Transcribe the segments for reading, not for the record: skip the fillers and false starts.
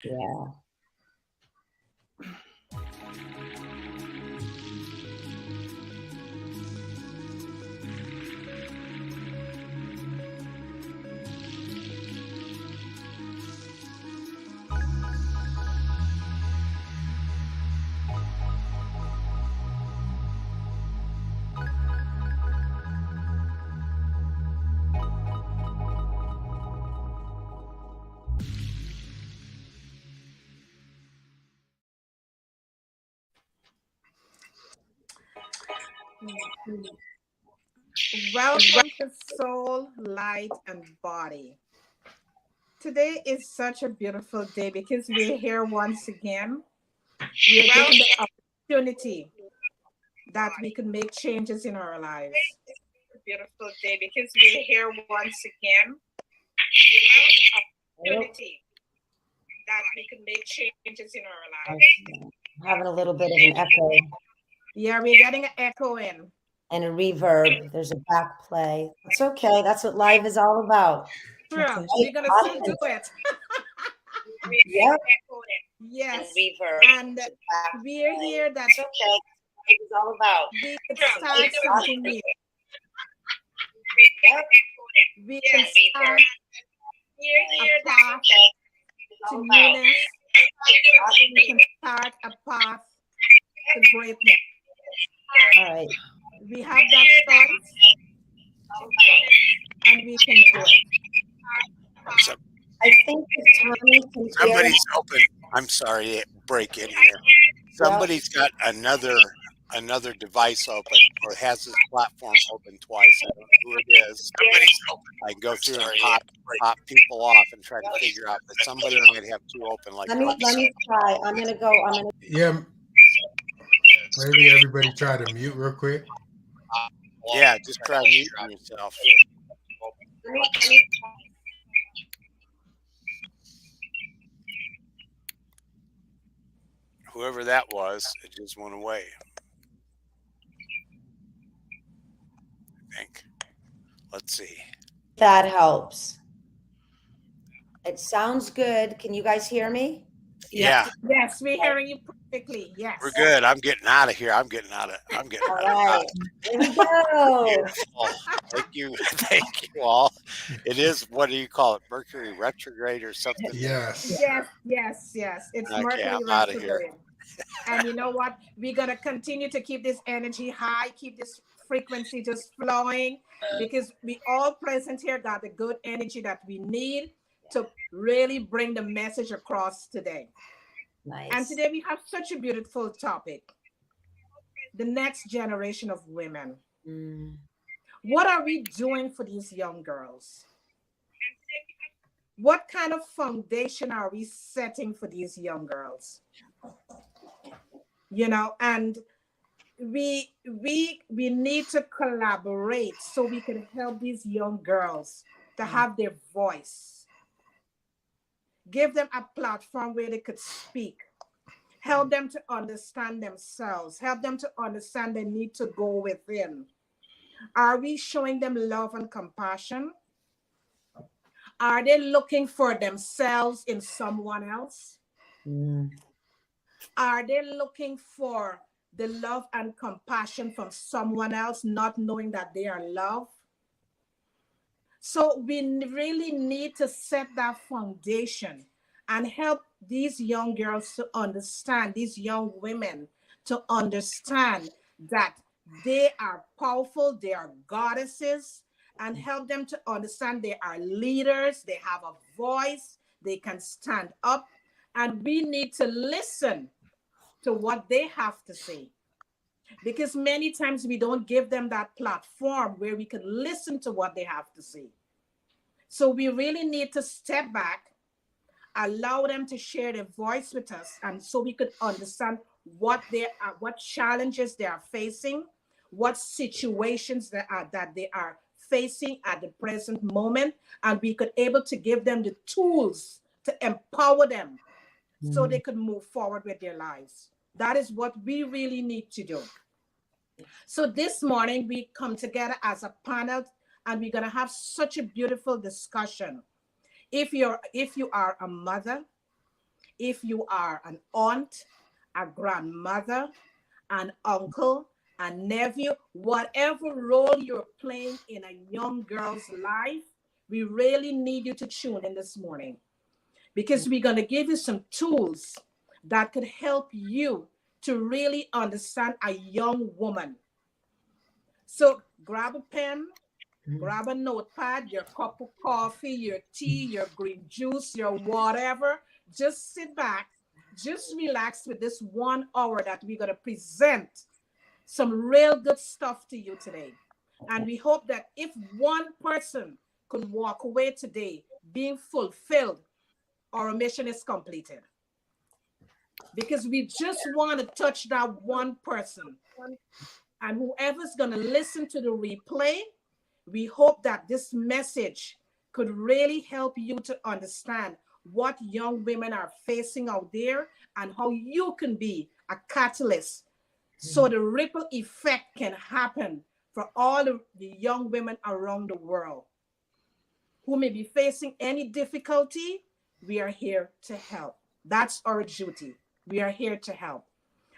Yeah. Welcome to Soul, Light, and Body. Today is such a beautiful day because we're here once again. We are given the opportunity that we can make changes in our lives. Beautiful day because we're here once again. We have the opportunity that we can make changes in our lives. Having a little bit of an echo. Yeah, we're getting an echo in. And a reverb. There's a back play. It's okay. That's what live is all about. Sure, we're gonna still do it. Yep. Yes, Reverb. and we're here. That's okay. It's all about. We can start something new. Yep. We can start a path to newness. We can start a path to greatness. All right. We have that choice, and we can do it. So, I think somebody's open. I'm sorry, break in here. Somebody's got another device open, or has this platform open twice. I don't know who it is. Somebody's open. I can go through and pop people off and try to figure out that somebody might have two open. Like let me try. I'm gonna go. Yeah. Maybe everybody try to mute real quick. Yeah, just try muting yourself. Whoever that was, it just went away. I think. Let's see. That helps. It sounds good. Can you guys hear me? Yeah. Yes, we're hearing you perfectly. Yes. We're good. I'm getting out of here. I'm getting All out right. Here we go. Thank you. Thank you all. It is, what do you call it? Mercury retrograde or something? Yes. It's Okay, Mercury I'm out of here. retrograde. And you know what? We're going to continue to keep this energy high, keep this frequency just flowing, because we all present here got the good energy that we need to really bring the message across today. Nice. And today we have such a beautiful topic. The next generation of women. What are we doing for these young girls? What kind of foundation are we setting for these young girls? You know, and we need to collaborate so we can help these young girls to have their voice. Give them a platform where they could speak. Help them to understand themselves. Help them to understand they need to go within. Are we showing them love and compassion? Are they looking for themselves in someone else? Are they looking for the love and compassion from someone else, not knowing that they are loved? So we really need to set that foundation and help these young girls to understand, these young women to understand that they are powerful, they are goddesses, and help them to understand they are leaders, they have a voice, they can stand up, and we need to listen to what they have to say. Because many times we don't give them that platform where we can listen to what they have to say. So we really need to step back, allow them to share their voice with us, and so we could understand what challenges they are facing, what situations that they are facing at the present moment, and we could able to give them the tools to empower them so they could move forward with their lives. That is what we really need to do. So this morning we come together as a panel, and we're going to have such a beautiful discussion. If you are a mother, if you are an aunt, a grandmother, an uncle, a nephew, whatever role you're playing in a young girl's life, we really need you to tune in this morning, because we're going to give you some tools that could help you to really understand a young woman. So grab a pen, grab a notepad, your cup of coffee, your tea, your green juice, your whatever. Just sit back, just relax with this 1 hour that we're going to present some real good stuff to you today. And we hope that if one person could walk away today being fulfilled, our mission is completed. Because we just want to touch that one person. And whoever's going to listen to the replay, we hope that this message could really help you to understand what young women are facing out there and how you can be a catalyst so the ripple effect can happen for all of the young women around the world who may be facing any difficulty. We are here to help. That's our duty. We are here to help.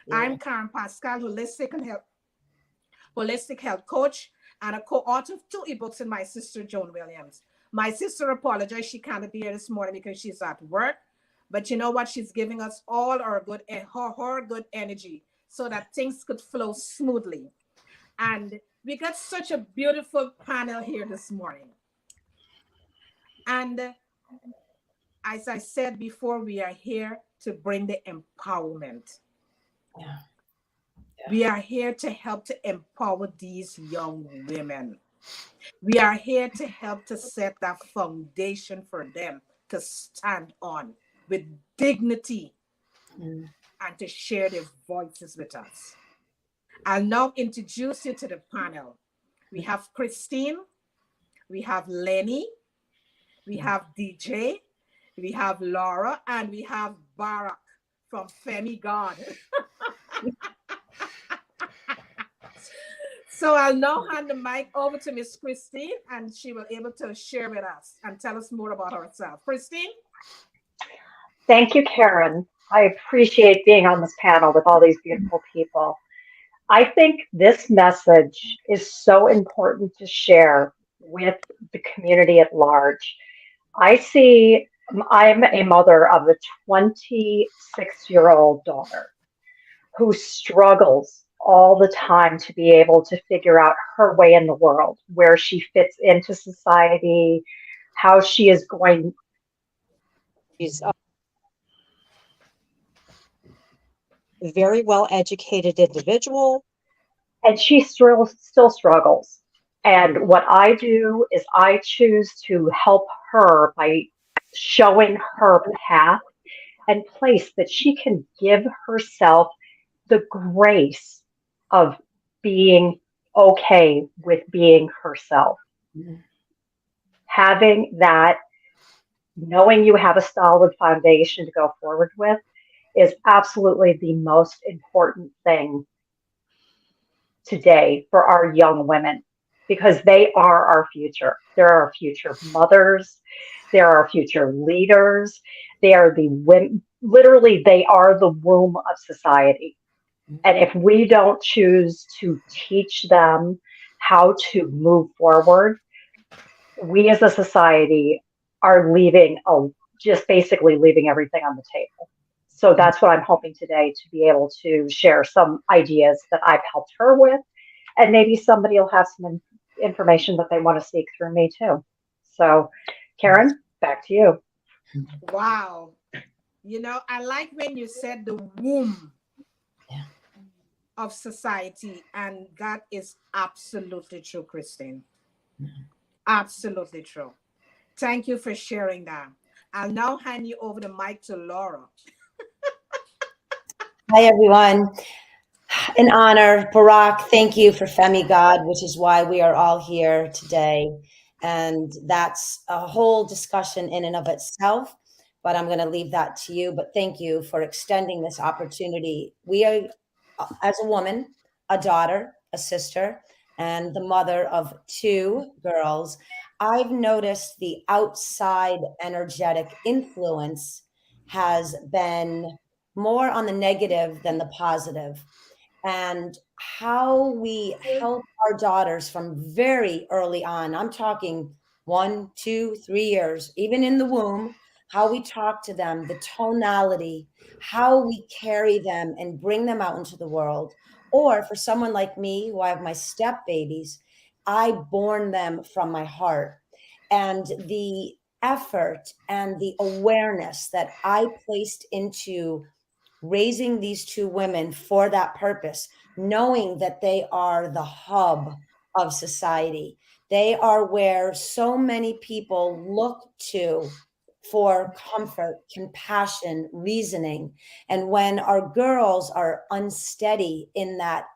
Yeah. I'm Karen Pascal, holistic health coach, and a co-author of 2 ebooks, and my sister Joan Williams. My sister apologized, she can't be here this morning because she's at work, but you know what? She's giving us all our good, her good energy so that things could flow smoothly. And we got such a beautiful panel here this morning. And as I said before, we are here to bring the empowerment. Yeah. We are here to help to empower these young women. We are here to help to set that foundation for them to stand on with dignity and to share their voices with us. I'll now introduce you to the panel. We have Christine, we have Leni, we have DJ, we have Laura, and we have Barack from Femigod. So I'll now hand the mic over to Miss Christine, and she will be able to share with us and tell us more about herself. Christine? Thank you, Karen. I appreciate being on this panel with all these beautiful people. I think this message is so important to share with the community at large. I'm a mother of a 26-year-old daughter who struggles all the time to be able to figure out her way in the world, where she fits into society, how she is going. She's a very well-educated individual, and she still struggles. And what I do is I choose to help her by showing her path and place that she can give herself the grace of being okay with being herself. Mm-hmm. Having that, knowing you have a solid foundation to go forward with, is absolutely the most important thing today for our young women, because they are our future. They're our future mothers. They're our future leaders. They are the women. Literally, they are the womb of society. And if we don't choose to teach them how to move forward, we as a society are just basically leaving everything on the table. So that's what I'm hoping today, to be able to share some ideas that I've helped her with, and maybe somebody will have some information that they want to seek through me too. So, Karen, back to you. Wow. You know, I like when you said the womb of society, and that is absolutely true, Christine. Absolutely true. Thank you for sharing that. I'll now hand you over the mic to Laura. Hi, everyone. An honor. Barack, thank you for Femigod, which is why we are all here today. And that's a whole discussion in and of itself, but I'm going to leave that to you. But thank you for extending this opportunity. We are, as a woman, a daughter, a sister, and the mother of 2 girls, I've noticed the outside energetic influence has been more on the negative than the positive, and how we help our daughters from very early on. I'm talking 1, 2, 3 years, even in the womb, how we talk to them, the tonality, how we carry them and bring them out into the world. Or for someone like me, who I have my step babies, I born them from my heart. And the effort and the awareness that I placed into raising these two women for that purpose, knowing that they are the hub of society. They are where so many people look to for comfort, compassion, reasoning. And when our girls are unsteady in that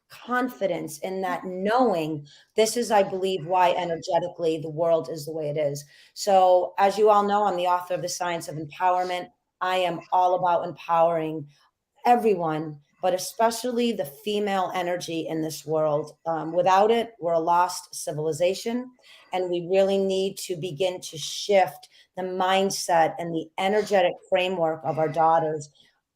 confidence, in that knowing, this is, I believe, why energetically the world is the way it is. So, as you all know, I'm the author of The Science of Empowerment. I am all about empowering everyone, but especially the female energy in this world. Without it, we're a lost civilization, and we really need to begin to shift the mindset and the energetic framework of our daughters,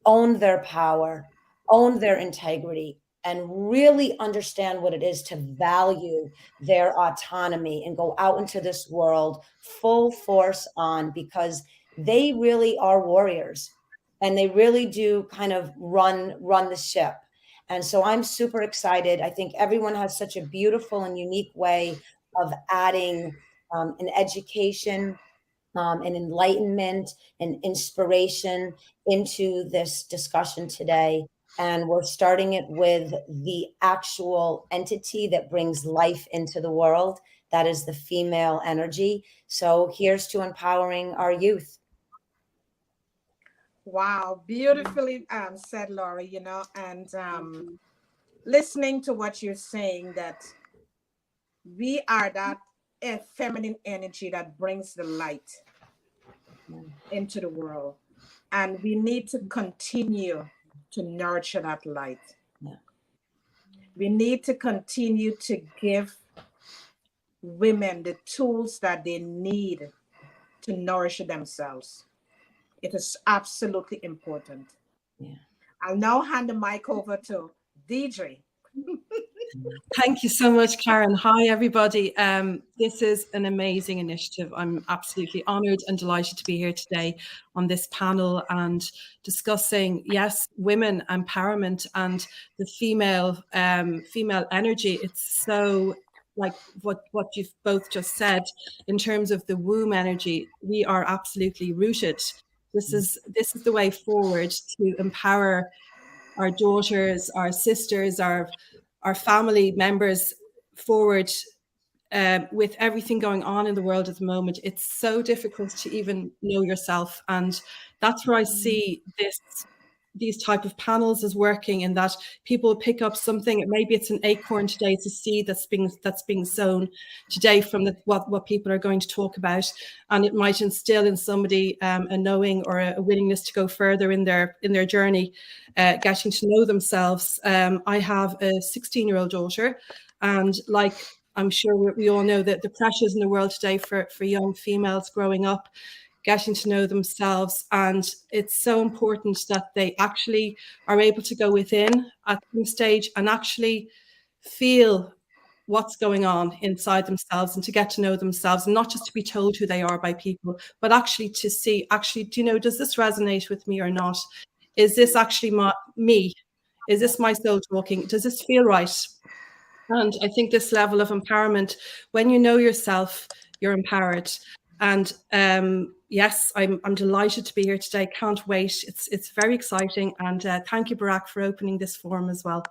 own their power, own their integrity, and really understand what it is to value their autonomy and go out into this world full force on, because they really are warriors and they really do kind of run the ship. And so I'm super excited. I think everyone has such a beautiful and unique way of adding an education, an enlightenment, and inspiration into this discussion today. And we're starting it with the actual entity that brings life into the world. That is the female energy. So here's to empowering our youth. Wow, beautifully said, Laurie, and listening to what you're saying, that we are that feminine energy that brings the light into the world. And we need to continue to nurture that light. Yeah. We need to continue to give women the tools that they need to nourish themselves. It is absolutely important. Yeah. I'll now hand the mic over to Deirdre. Thank you so much, Karen. Hi, everybody. This is an amazing initiative. I'm absolutely honoured and delighted to be here today on this panel and discussing, yes, women empowerment and the female energy. It's so like what you've both just said in terms of the womb energy. We are absolutely rooted. This is the way forward to empower our daughters, our sisters, our family members forward. With everything going on in the world at the moment, it's so difficult to even know yourself, and that's where I see these type of panels as working, in that people pick up something. Maybe it's an acorn today, it's a seed that's being sown today from what people are going to talk about, and it might instill in somebody a knowing or a willingness to go further in their journey, getting to know themselves. I have a 16-year-old daughter, and like I'm sure we all know that the pressures in the world today for young females growing up, getting to know themselves. And it's so important that they actually are able to go within at some stage and actually feel what's going on inside themselves, and to get to know themselves, and not just to be told who they are by people, but actually to see, does this resonate with me or not? Is this actually me? Is this my soul talking? Does this feel right? And I think this level of empowerment, when you know yourself, you're empowered. And yes, I'm delighted to be here today. Can't wait. It's very exciting. And thank you, Barack, for opening this forum as well.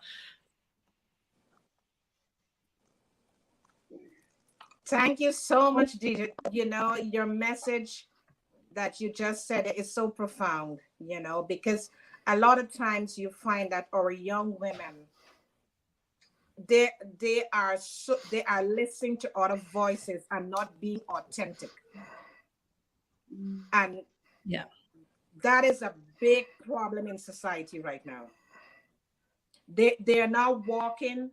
Thank you so much, Deirdre. Your message that you just said is so profound, because a lot of times you find that our young women, they are listening to other voices and not being authentic. And yeah, that is a big problem in society right now. They are now walking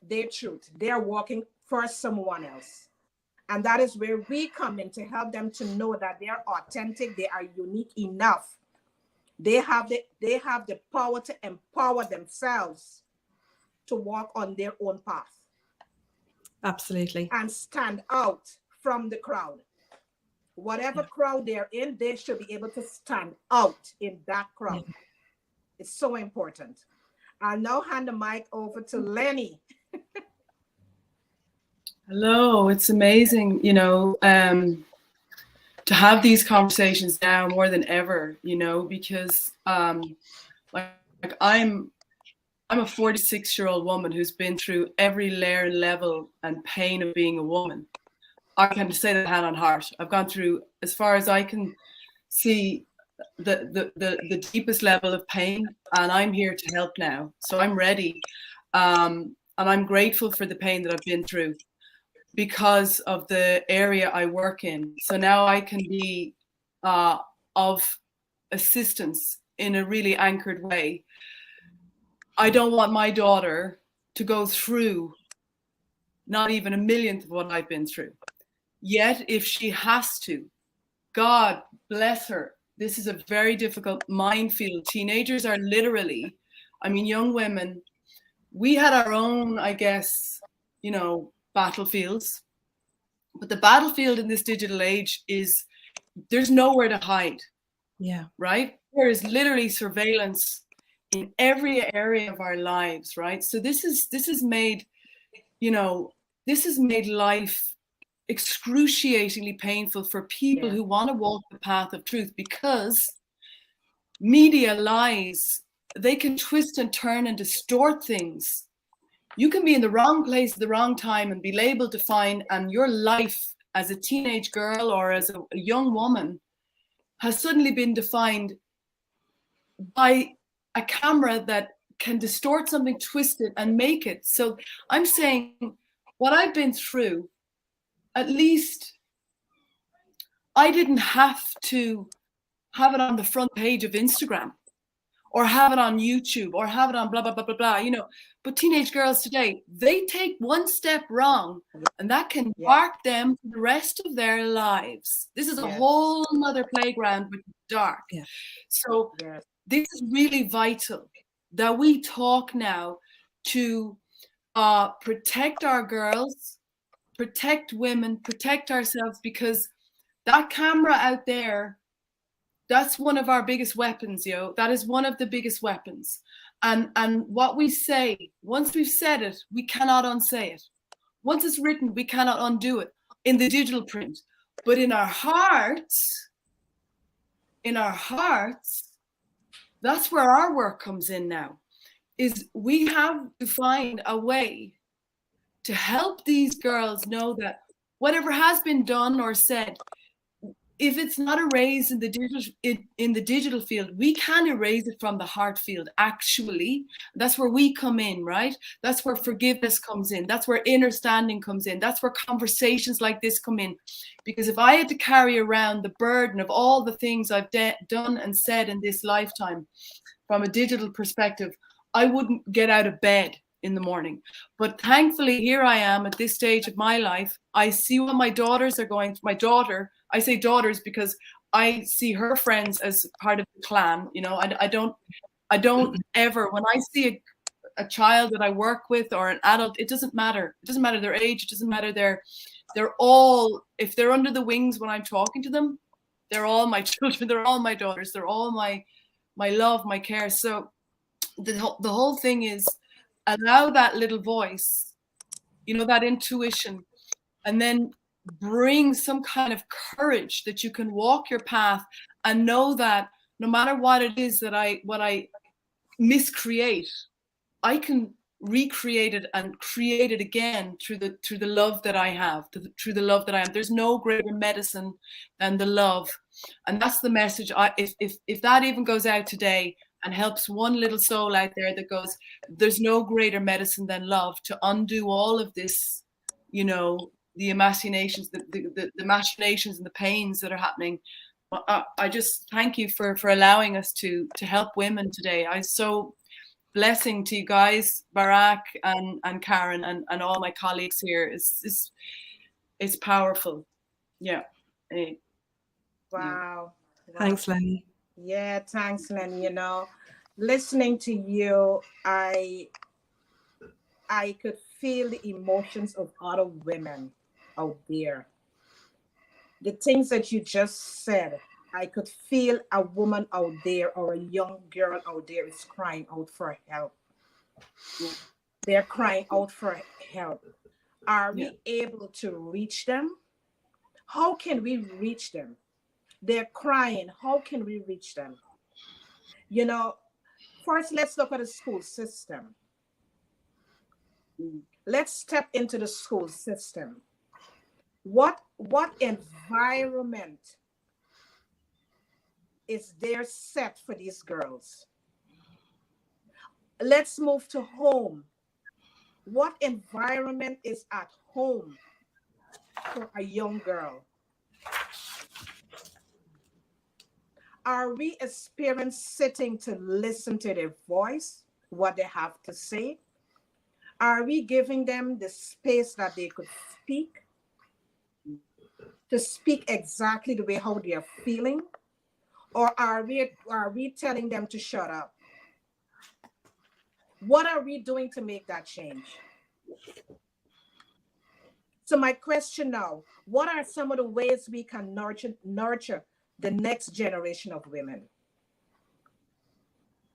their truth. They are walking for someone else. And that is where we come in to help them to know that they are authentic, they are unique enough. They have the power to empower themselves to walk on their own path. Absolutely. And stand out from the crowd. Whatever crowd they're in, they should be able to stand out in that crowd. It's so important. I'll now hand the mic over to Leni. Hello, it's amazing, you know, to have these conversations now more than ever, you know, because like I'm a 46-year-old woman who's been through every layer and level and pain of being a woman. I can say that hand on heart. I've gone through, as far as I can see, the deepest level of pain, and I'm here to help now. So I'm ready, and I'm grateful for the pain that I've been through because of the area I work in. So now I can be of assistance in a really anchored way. I don't want my daughter to go through not even a millionth of what I've been through. Yet, if she has to, God bless her. This is a very difficult minefield. Teenagers are literally, I mean, young women, we had our own, I guess, you know, battlefields. But the battlefield in this digital age is, there's nowhere to hide. Yeah. Right? There is literally surveillance in every area of our lives, right? So this has made, you know, this has made life excruciatingly painful for people who want to walk the path of truth, because media lies, they can twist and turn and distort things. You can be in the wrong place at the wrong time and be labeled, defined, and your life as a teenage girl or as a young woman has suddenly been defined by a camera that can distort something, twist it, and make it. So I'm saying what I've been through, at least I didn't have to have it on the front page of Instagram or have it on YouTube or have it on blah, blah, blah, blah, blah, you know. But teenage girls today, they take one step wrong and that can mark them for the rest of their lives. This is a whole nother playground, but dark. So this is really vital that we talk now to protect our girls, protect women, protect ourselves, because that camera out there, that's one of our biggest weapons, yo. That is one of the biggest weapons. And what we say, once we've said it, we cannot unsay it. Once it's written, we cannot undo it in the digital print. But in our hearts, that's where our work comes in now, is we have to find a way to help these girls know that whatever has been done or said, if it's not erased in the digital field, we can erase it from the heart field, actually. That's where we come in, right? That's where forgiveness comes in. That's where inner standing comes in. That's where conversations like this come in. Because if I had to carry around the burden of all the things I've done and said in this lifetime from a digital perspective, I wouldn't get out of bed in the morning. But thankfully, here I am at this stage of my life. I see what my daughters are going through. My daughter, I say daughters because I see her friends as part of the clan. You know, I don't ever, when I see a child that I work with or an adult, it doesn't matter. It doesn't matter their age. It doesn't matter they're all, if they're under the wings when I'm talking to them, they're all my children. They're all my daughters. They're all my love, my care. So the whole thing is, allow that little voice, you know, that intuition, and then bring some kind of courage that you can walk your path and know that no matter what it is that what I miscreate, I can recreate it and create it again through the love that I have, through the love that I am. There's no greater medicine than the love. And that's the message. If that even goes out today and helps one little soul out there that goes, there's no greater medicine than love to undo all of this, you know, the machinations, the machinations and the pains that are happening. I just thank you for allowing us to help women today. I'm so blessing to you guys, Barak and Karen and all my colleagues here. It's powerful. Yeah. Wow. Thanks, Leni. Yeah, thanks, Leni. You know, listening to you, I could feel the emotions of other women out there. The things that you just said, I could feel a woman out there or a young girl out there is crying out for help. They're crying out for help. Are we able to reach them? How can we reach them? They're crying. How can we reach them? You know, first, let's look at the school system. Let's step into the school system. What environment is there set for these girls? Let's move to home. What environment is at home for a young girl? Are we as parents sitting to listen to their voice, what they have to say? Are we giving them the space that they could speak? To speak exactly the way how they are feeling? Or are we telling them to shut up? What are we doing to make that change? So my question now, what are some of the ways we can nurture the next generation of women?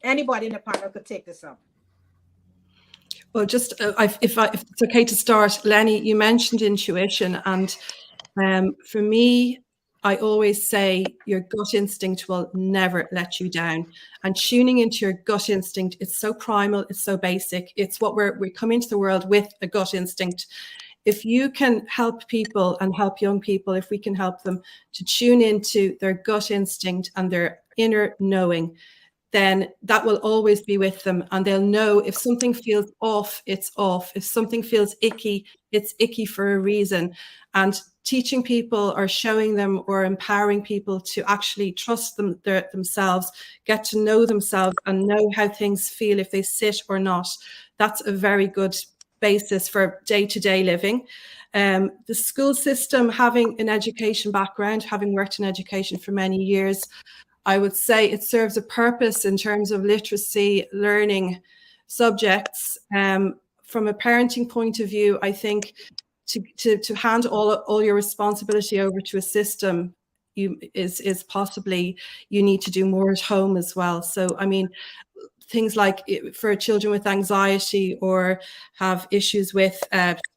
Anybody in the panel could take this up. Well, just if it's okay to start, Leni, you mentioned intuition, and for me, I always say your gut instinct will never let you down. And tuning into your gut instinct, it's so primal, it's so basic. It's what we come into the world with, a gut instinct. If you can help people and help young people, if we can help them to tune into their gut instinct and their inner knowing, then that will always be with them, and they'll know if something feels off, it's off. If something feels icky, it's icky for a reason. And teaching people or showing them or empowering people to actually trust themselves, get to know themselves and know how things feel if they sit or not, that's a very good basis for day-to-day living. The school system, having an education background, having worked in education for many years, I would say it serves a purpose in terms of literacy, learning subjects. From a parenting point of view, I think to hand all your responsibility over to a system is possibly, you need to do more at home as well. So, I mean, things like for children with anxiety or have issues with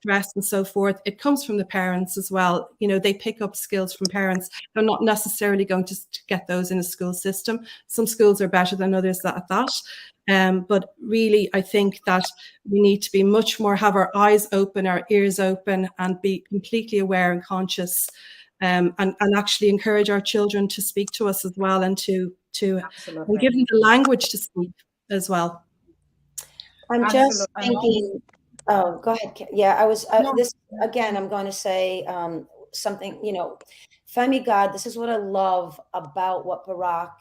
stress and so forth, it comes from the parents as well. You know, they pick up skills from parents. They're not necessarily going to get those in a school system. Some schools are better than others at that. But really, I think that we need to be much more, have our eyes open, our ears open, and be completely aware and conscious, and actually encourage our children to speak to us as well, and to and give them the language to speak as well. I'm just thinking, oh, go ahead. Yeah, I was, this, again, I'm going to say something, you know, Femigod, this is what I love about what Barak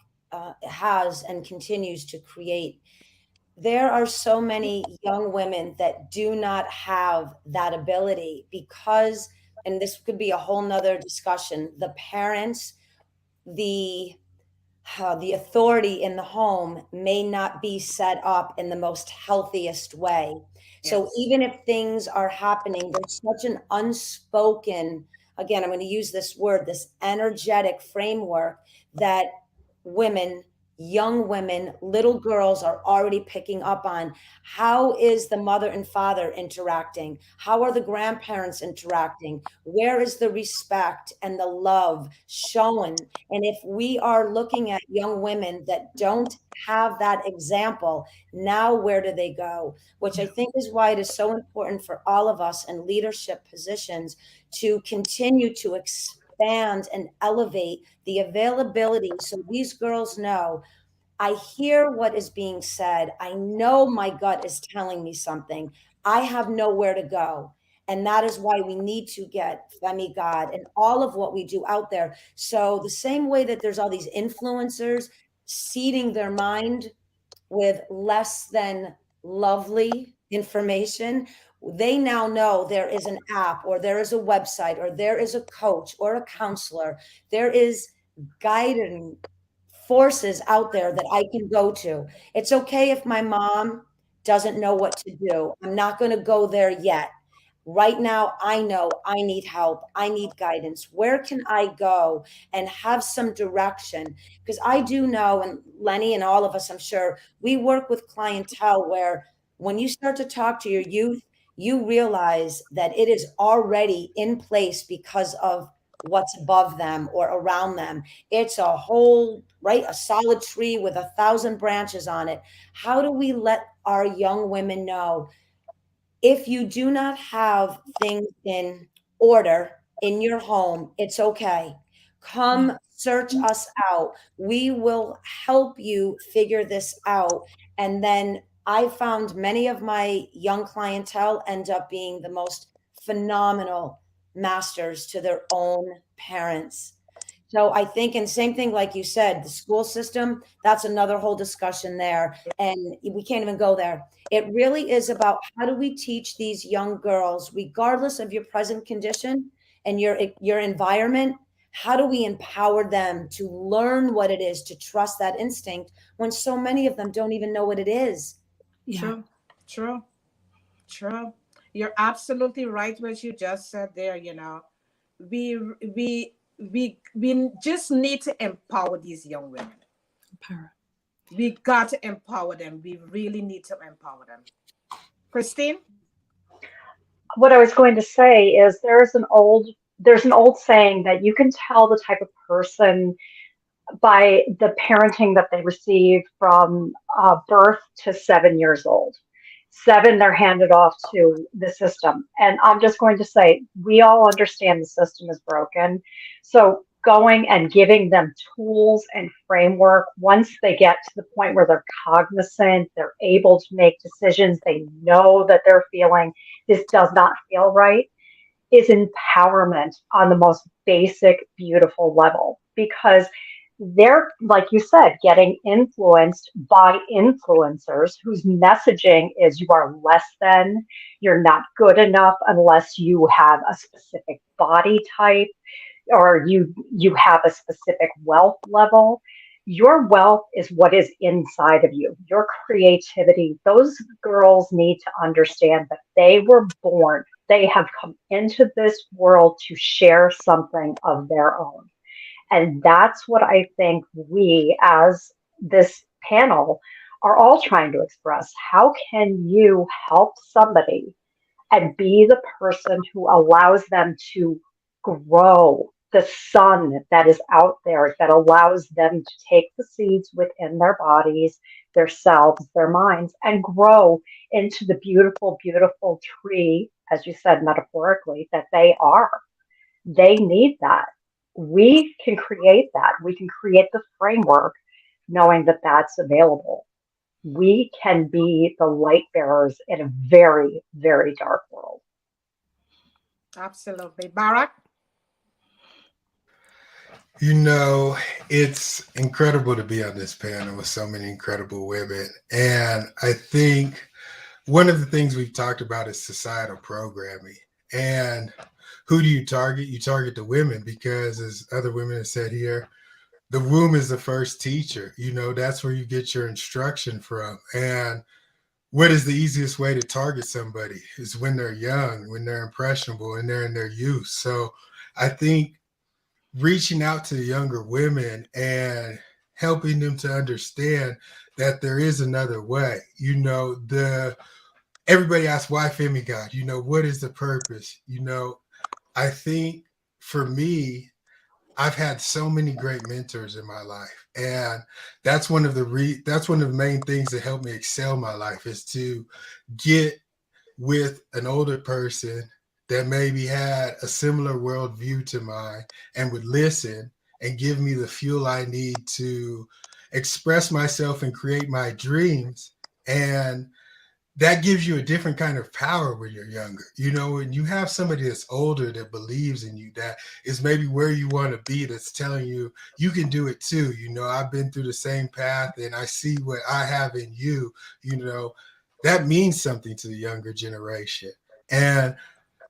has and continues to create. There are so many young women that do not have that ability because, and this could be a whole nother discussion, the parents, the authority in the home may not be set up in the most healthiest way. So even if things are happening, there's such an unspoken, again, I'm going to use this word, this energetic framework that women, young women, little girls are already picking up on. How is the mother and father interacting? How are the grandparents interacting? Where is the respect and the love shown? And if we are looking at young women that don't have that example, now where do they go? Which I think is why it is so important for all of us in leadership positions to continue to expand and elevate the availability so these girls know, I hear what is being said. I know my gut is telling me something. I have nowhere to go. And that is why we need to get Femigod and all of what we do out there. So the same way that there's all these influencers seeding their mind with less than lovely information, They now know there is an app, or there is a website, or there is a coach or a counselor. There is guiding forces out there that I can go to. It's okay if my mom doesn't know what to do. I'm not going to go there yet. Right now, I know I need help. I need guidance. Where can I go and have some direction? Because I do know, and Leni and all of us, I'm sure, we work with clientele where when you start to talk to your youth, you realize that it is already in place because of what's above them or around them. It's a whole, right, a solid tree with 1,000 branches on it. How do we let our young women know, if you do not have things in order in your home, it's okay. Come search us out. We will help you figure this out. And then I found many of my young clientele end up being the most phenomenal masters to their own parents. So I think, and same thing, like you said, the school system, that's another whole discussion there. And we can't even go there. It really is about, how do we teach these young girls, regardless of your present condition and your environment, how do we empower them to learn what it is to trust that instinct when so many of them don't even know what it is? Yeah. True. You're absolutely right what you just said there. We we we just need to empower these young women. We got to empower them. We really need to empower them. Christine? What I was going to say is there's an old saying that you can tell the type of person by the parenting that they receive from birth to 7 years old. 7, they're handed off to the system. And I'm just going to say, we all understand the system is broken. So going and giving them tools and framework, once they get to the point where they're cognizant, they're able to make decisions, they know that they're feeling this does not feel right, is empowerment on the most basic, beautiful level. Because they're, like you said, getting influenced by influencers whose messaging is you are less than, you're not good enough unless you have a specific body type, or you have a specific wealth level. Your wealth is what is inside of you, your creativity. Those girls need to understand that they were born, they have come into this world to share something of their own. And that's what I think we, as this panel, are all trying to express. How can you help somebody and be the person who allows them to grow the sun that is out there, that allows them to take the seeds within their bodies, their selves, their minds, and grow into the beautiful, beautiful tree, as you said metaphorically, that they are? They need that. We can create that. We can create the framework knowing that that's available. We can be the light bearers in a very, very dark world. Absolutely. Barak? It's incredible to be on this panel with so many incredible women. And I think one of the things we've talked about is societal programming. And who do you target? You target the women, because, as other women have said here, the womb is the first teacher. That's where you get your instruction from. And what is the easiest way to target somebody is when they're young, when they're impressionable, and they're in their youth. So I think reaching out to the younger women and helping them to understand that there is another way. Everybody asks, why Femigod? What is the purpose? I think for me, I've had so many great mentors in my life, and that's one of the main things that helped me excel my life, is to get with an older person that maybe had a similar worldview to mine and would listen and give me the fuel I need to express myself and create my dreams. And that gives you a different kind of power when you're younger. When you have somebody that's older that believes in you, that is maybe where you want to be, that's telling you, you can do it too. I've been through the same path and I see what I have in you, that means something to the younger generation. And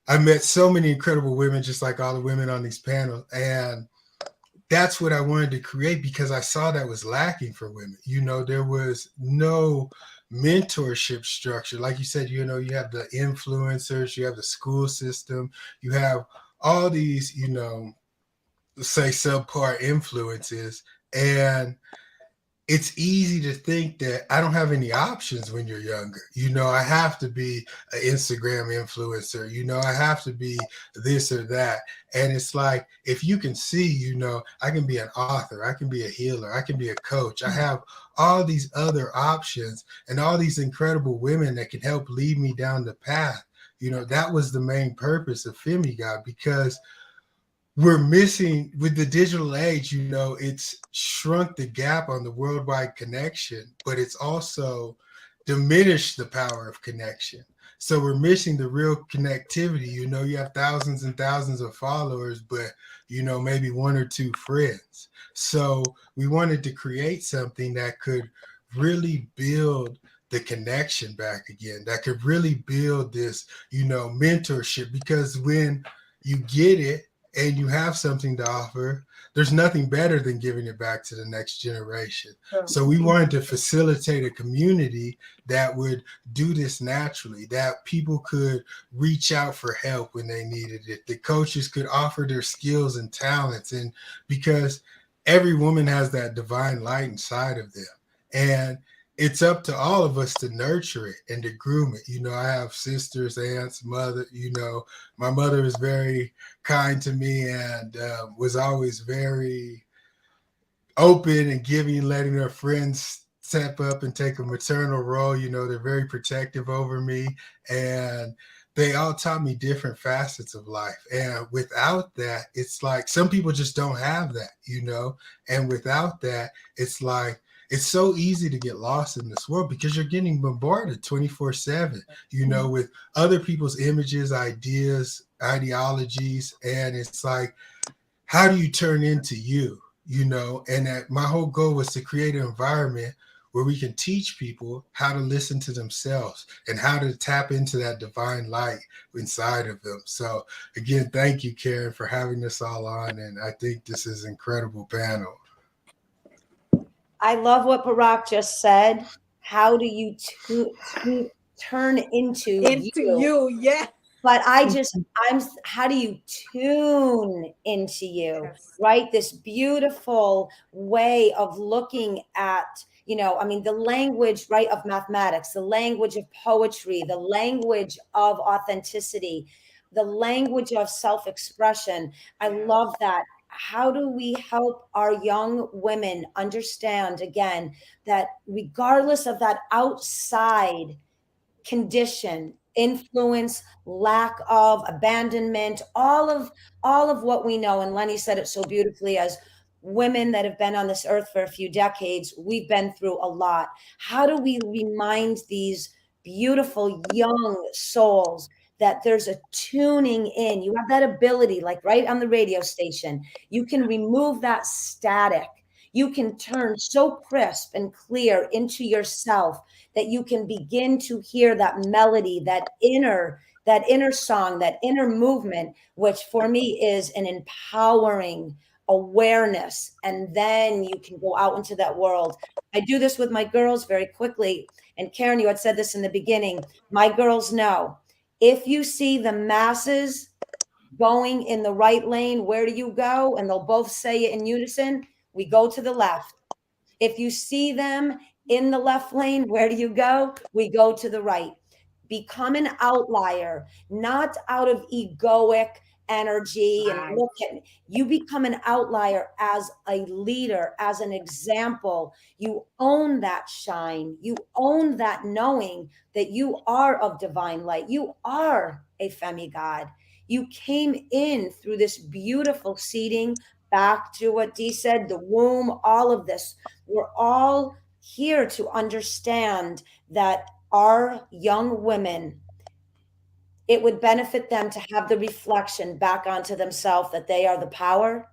I met so many incredible women, just like all the women on these panels. And that's what I wanted to create because I saw that was lacking for women. There was no mentorship structure. Like you said, you have the influencers, you have the school system, you have all these, say subpar influences. And it's easy to think that I don't have any options when you're younger. I have to be an Instagram influencer. I have to be this or that. And it's like, if you can see, I can be an author, I can be a healer, I can be a coach. I have all these other options and all these incredible women that can help lead me down the path. That was the main purpose of Femigod, because we're missing with the digital age, it's shrunk the gap on the worldwide connection, but it's also diminished the power of connection. So we're missing the real connectivity. You have thousands and thousands of followers, but, maybe one or two friends. So we wanted to create something that could really build the connection back again, that could really build this, mentorship, because when you get it, and you have something to offer, there's nothing better than giving it back to the next generation. So we wanted to facilitate a community that would do this naturally, that people could reach out for help when they needed it, the coaches could offer their skills and talents, and because every woman has that divine light inside of them. And it's up to all of us to nurture it and to groom it. I have sisters, aunts, mother. My mother is very kind to me and was always very open and giving, letting her friends step up and take a maternal role. They're very protective over me, and they all taught me different facets of life. And without that, it's like some people just don't have that, and without that, it's like, it's so easy to get lost in this world because you're getting bombarded 24/7, with other people's images, ideas, ideologies. And it's like, how do you turn into you? And my whole goal was to create an environment where we can teach people how to listen to themselves and how to tap into that divine light inside of them. So again, thank you, Karen, for having us all on. And I think this is an incredible panel. I love what Barack just said. How do you turn into you? Yeah. But how do you tune into you, Yes. right? This beautiful way of looking at, the language, right, of mathematics, the language of poetry, the language of authenticity, the language of self-expression. I love that. How do we help our young women understand, again, that regardless of that outside condition, influence, lack of, abandonment, all of what we know, and Leni said it so beautifully, as women that have been on this earth for a few decades, we've been through a lot. How do we remind these beautiful young souls that there's a tuning in? You have that ability, like right on the radio station. You can remove that static. You can turn so crisp and clear into yourself that you can begin to hear that melody, that inner song, that inner movement, which for me is an empowering awareness. And then you can go out into that world. I do this with my girls very quickly. And Karen, you had said this in the beginning. My girls know, if you see the masses going in the right lane, where do you go? And they'll both say it in unison. We go to the left. If you see them in the left lane, where do you go? We go to the right. Become an outlier, not out of egoic energy and look at you. Become an outlier as a leader, as an example. You own that shine. You own that knowing that you are of divine light. You are a femigod. You came in through this beautiful seeding. Back to what Dee said, the womb, all of this. We're all here to understand that our young women, it would benefit them to have the reflection back onto themselves that they are the power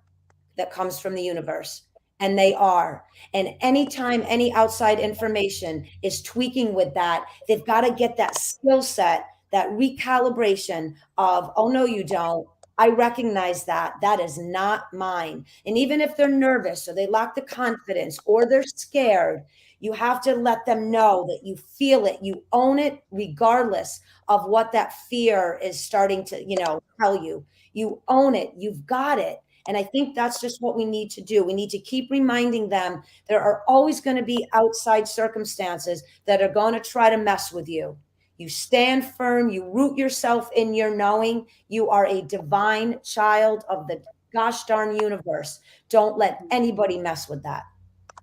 that comes from the universe. And they are. And anytime any outside information is tweaking with that, they've got to get that skill set that recalibration of, oh, no, you don't. I recognize that. That is not mine. And even if they're nervous or they lack the confidence or they're scared, you have to let them know that you feel it, you own it, regardless of what that fear is starting to, tell you. You own it, you've got it. And I think that's just what we need to do. We need to keep reminding them there are always going to be outside circumstances that are going to try to mess with you. You stand firm, you root yourself in your knowing you are a divine child of the gosh darn universe. Don't let anybody mess with that.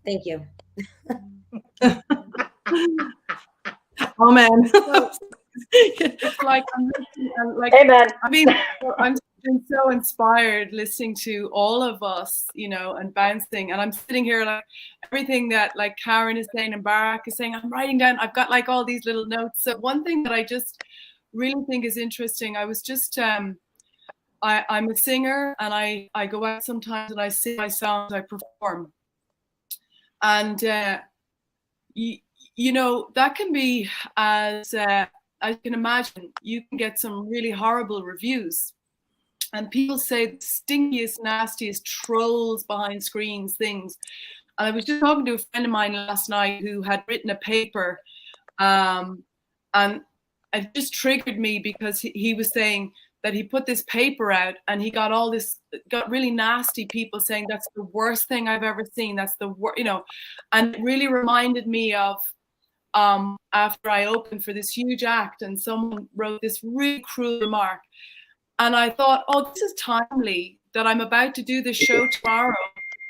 Thank you. Amen. It's like, Amen. I mean, I'm been so inspired listening to all of us, and bouncing. And I'm sitting here like everything that like Karen is saying and Barak is saying, I'm writing down. I've got like all these little notes. So one thing that I just really think is interesting, I was just, I'm a singer, and I go out sometimes and I sing my songs, I perform. And, that can be as I can imagine, you can get some really horrible reviews. And people say the stinkiest, nastiest trolls behind screens things. And I was just talking to a friend of mine last night who had written a paper, and it just triggered me because he was saying that he put this paper out and he got got really nasty people saying that's the worst thing I've ever seen. That's the worst, and it really reminded me of after I opened for this huge act and someone wrote this really cruel remark. And I thought, oh, this is timely that I'm about to do this show tomorrow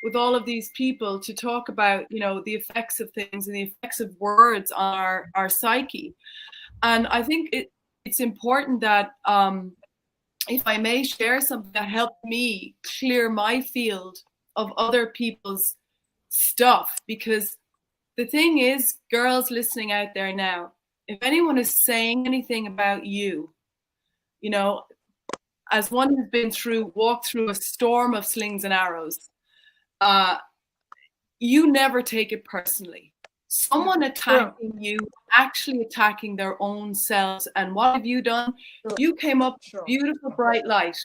with all of these people to talk about, the effects of things and the effects of words on our psyche. And I think it's important that if I may share something that helped me clear my field of other people's stuff, because the thing is, girls listening out there now, if anyone is saying anything about you, as one who's walked through a storm of slings and arrows, you never take it personally. Someone attacking you, actually attacking their own selves. And what have you done? You came up with beautiful, bright light,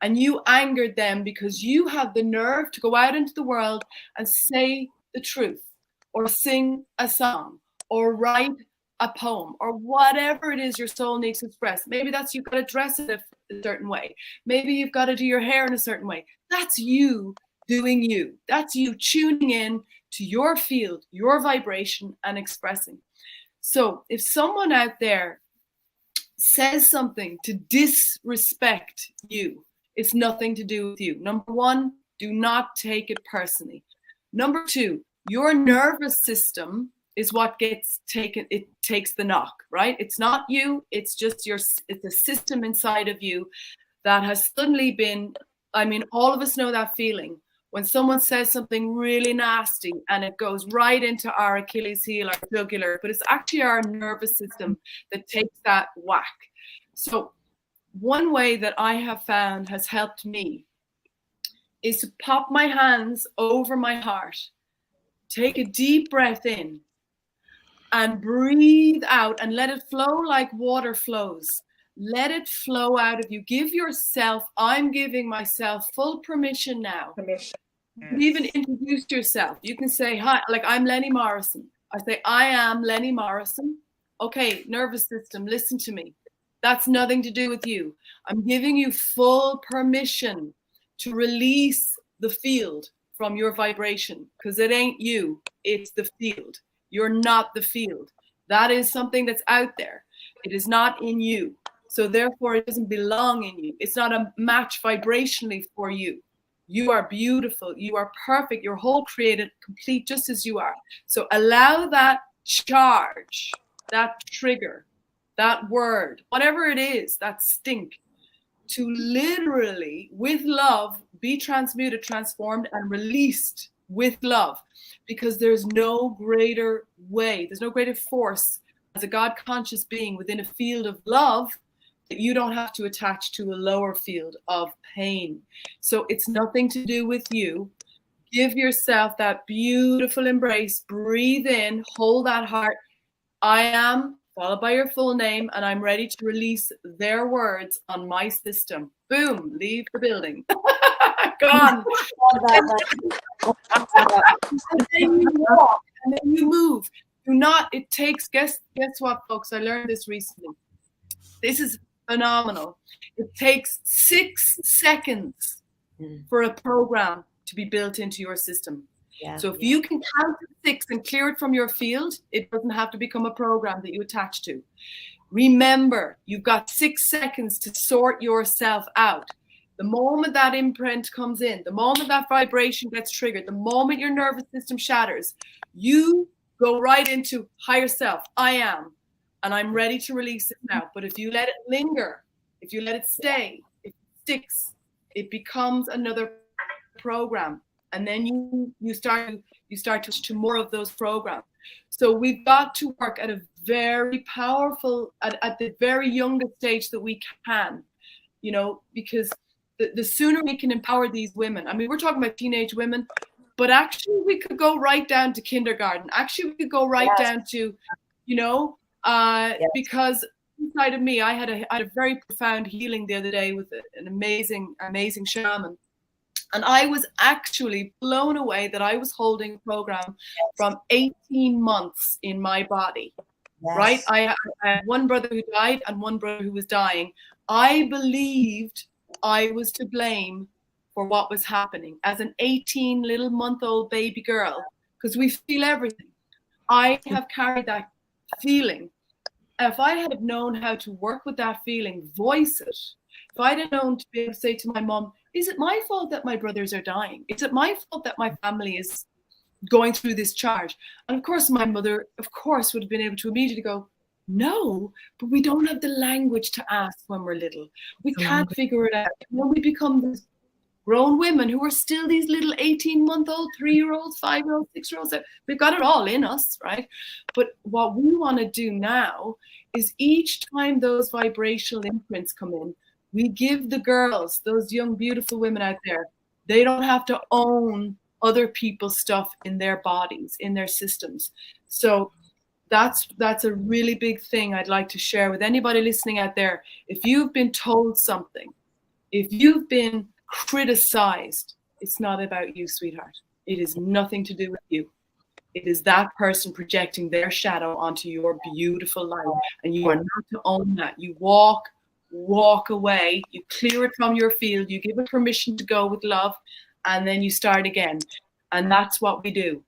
and you angered them because you have the nerve to go out into the world and say the truth, or sing a song, or write a poem, or whatever it is your soul needs to express. Maybe that's you've got to dress it a certain way. Maybe you've got to do your hair in a certain way. That's you doing you. That's you tuning in to your field, your vibration, and expressing. So if someone out there says something to disrespect you, it's nothing to do with you. Number one, do not take it personally. Number two, your nervous system is what gets taken. It takes the knock, right? It's not you. It's just it's a system inside of you that has suddenly been, all of us know that feeling when someone says something really nasty and it goes right into our Achilles heel, our jugular, but it's actually our nervous system that takes that whack. So one way that I have found has helped me is to pop my hands over my heart, take a deep breath in, and breathe out and let it flow like water flows. Let it flow out of you. Give yourself, I'm giving myself full permission now. Permission. You can even introduce yourself. You can say, hi, like I'm Leni Morrison. I say, I am Leni Morrison. Okay, nervous system, listen to me. That's nothing to do with you. I'm giving you full permission to release the field from your vibration, because it ain't you, it's the field. You're not the field. That is something that's out there. It is not in you. So therefore, it doesn't belong in you. It's not a match vibrationally for you. You are beautiful. You are perfect. You're whole, created, complete, just as you are. So allow that charge, that trigger, that word, whatever it is, that stink, to literally, with love, be transmuted, transformed, and released with love. Because there's no greater way, there's no greater force as a God-conscious being within a field of love that you don't have to attach to a lower field of pain. So it's nothing to do with you. Give yourself that beautiful embrace. Breathe in, hold that heart. I am followed by your full name, and I'm ready to release their words on my system. Boom, leave the building. Gone. And then you walk, and then you move. Do not, it takes, guess what, folks? I learned this recently. This is phenomenal. It takes 6 seconds for a program to be built into your system. Yeah, so if you can count to 6 and clear it from your field, it doesn't have to become a program that you attach to. Remember, you've got 6 seconds to sort yourself out. The moment that imprint comes in, the moment that vibration gets triggered, the moment your nervous system shatters, you go right into higher self. I am, and I'm ready to release it now. But if you let it linger, if you let it stay, if it sticks, it becomes another program. And then you start to more of those programs. So we've got to work at a very powerful, at the very youngest stage that we can, you know, because the sooner we can empower these women. I mean, we're talking about teenage women, but actually we could go right down to kindergarten. Actually, we could go right down to, you know, because inside of me, I had a very profound healing the other day with an amazing shaman. And I was actually blown away that I was holding a program from 18 months in my body, right? I had one brother who died and one brother who was dying. I believed I was to blame for what was happening as an 18-month-old baby girl, because we feel everything. I have carried that feeling. If I had known how to work with that feeling, voice it, if I'd have known to be able to say to my mom, is it my fault that my brothers are dying? Is it my fault that my family is going through this charge? And of course, my mother, of course, would have been able to immediately go, no, but we don't have the language to ask when we're little. We can't figure it out. When we become these grown women who are still these little 18-month-old, 3-year-olds, 5-year-olds, 6-year-olds, we've got it all in us, right? But what we want to do now is each time those vibrational imprints come in, we give the girls, those young, beautiful women out there, they don't have to own other people's stuff in their bodies, in their systems. So that's a really big thing I'd like to share with anybody listening out there. If you've been told something, if you've been criticized, it's not about you, sweetheart. It is nothing to do with you. It is that person projecting their shadow onto your beautiful light. And you are not to own that. You walk away, you clear it from your field, you give it permission to go with love, and then you start again. And that's what we do.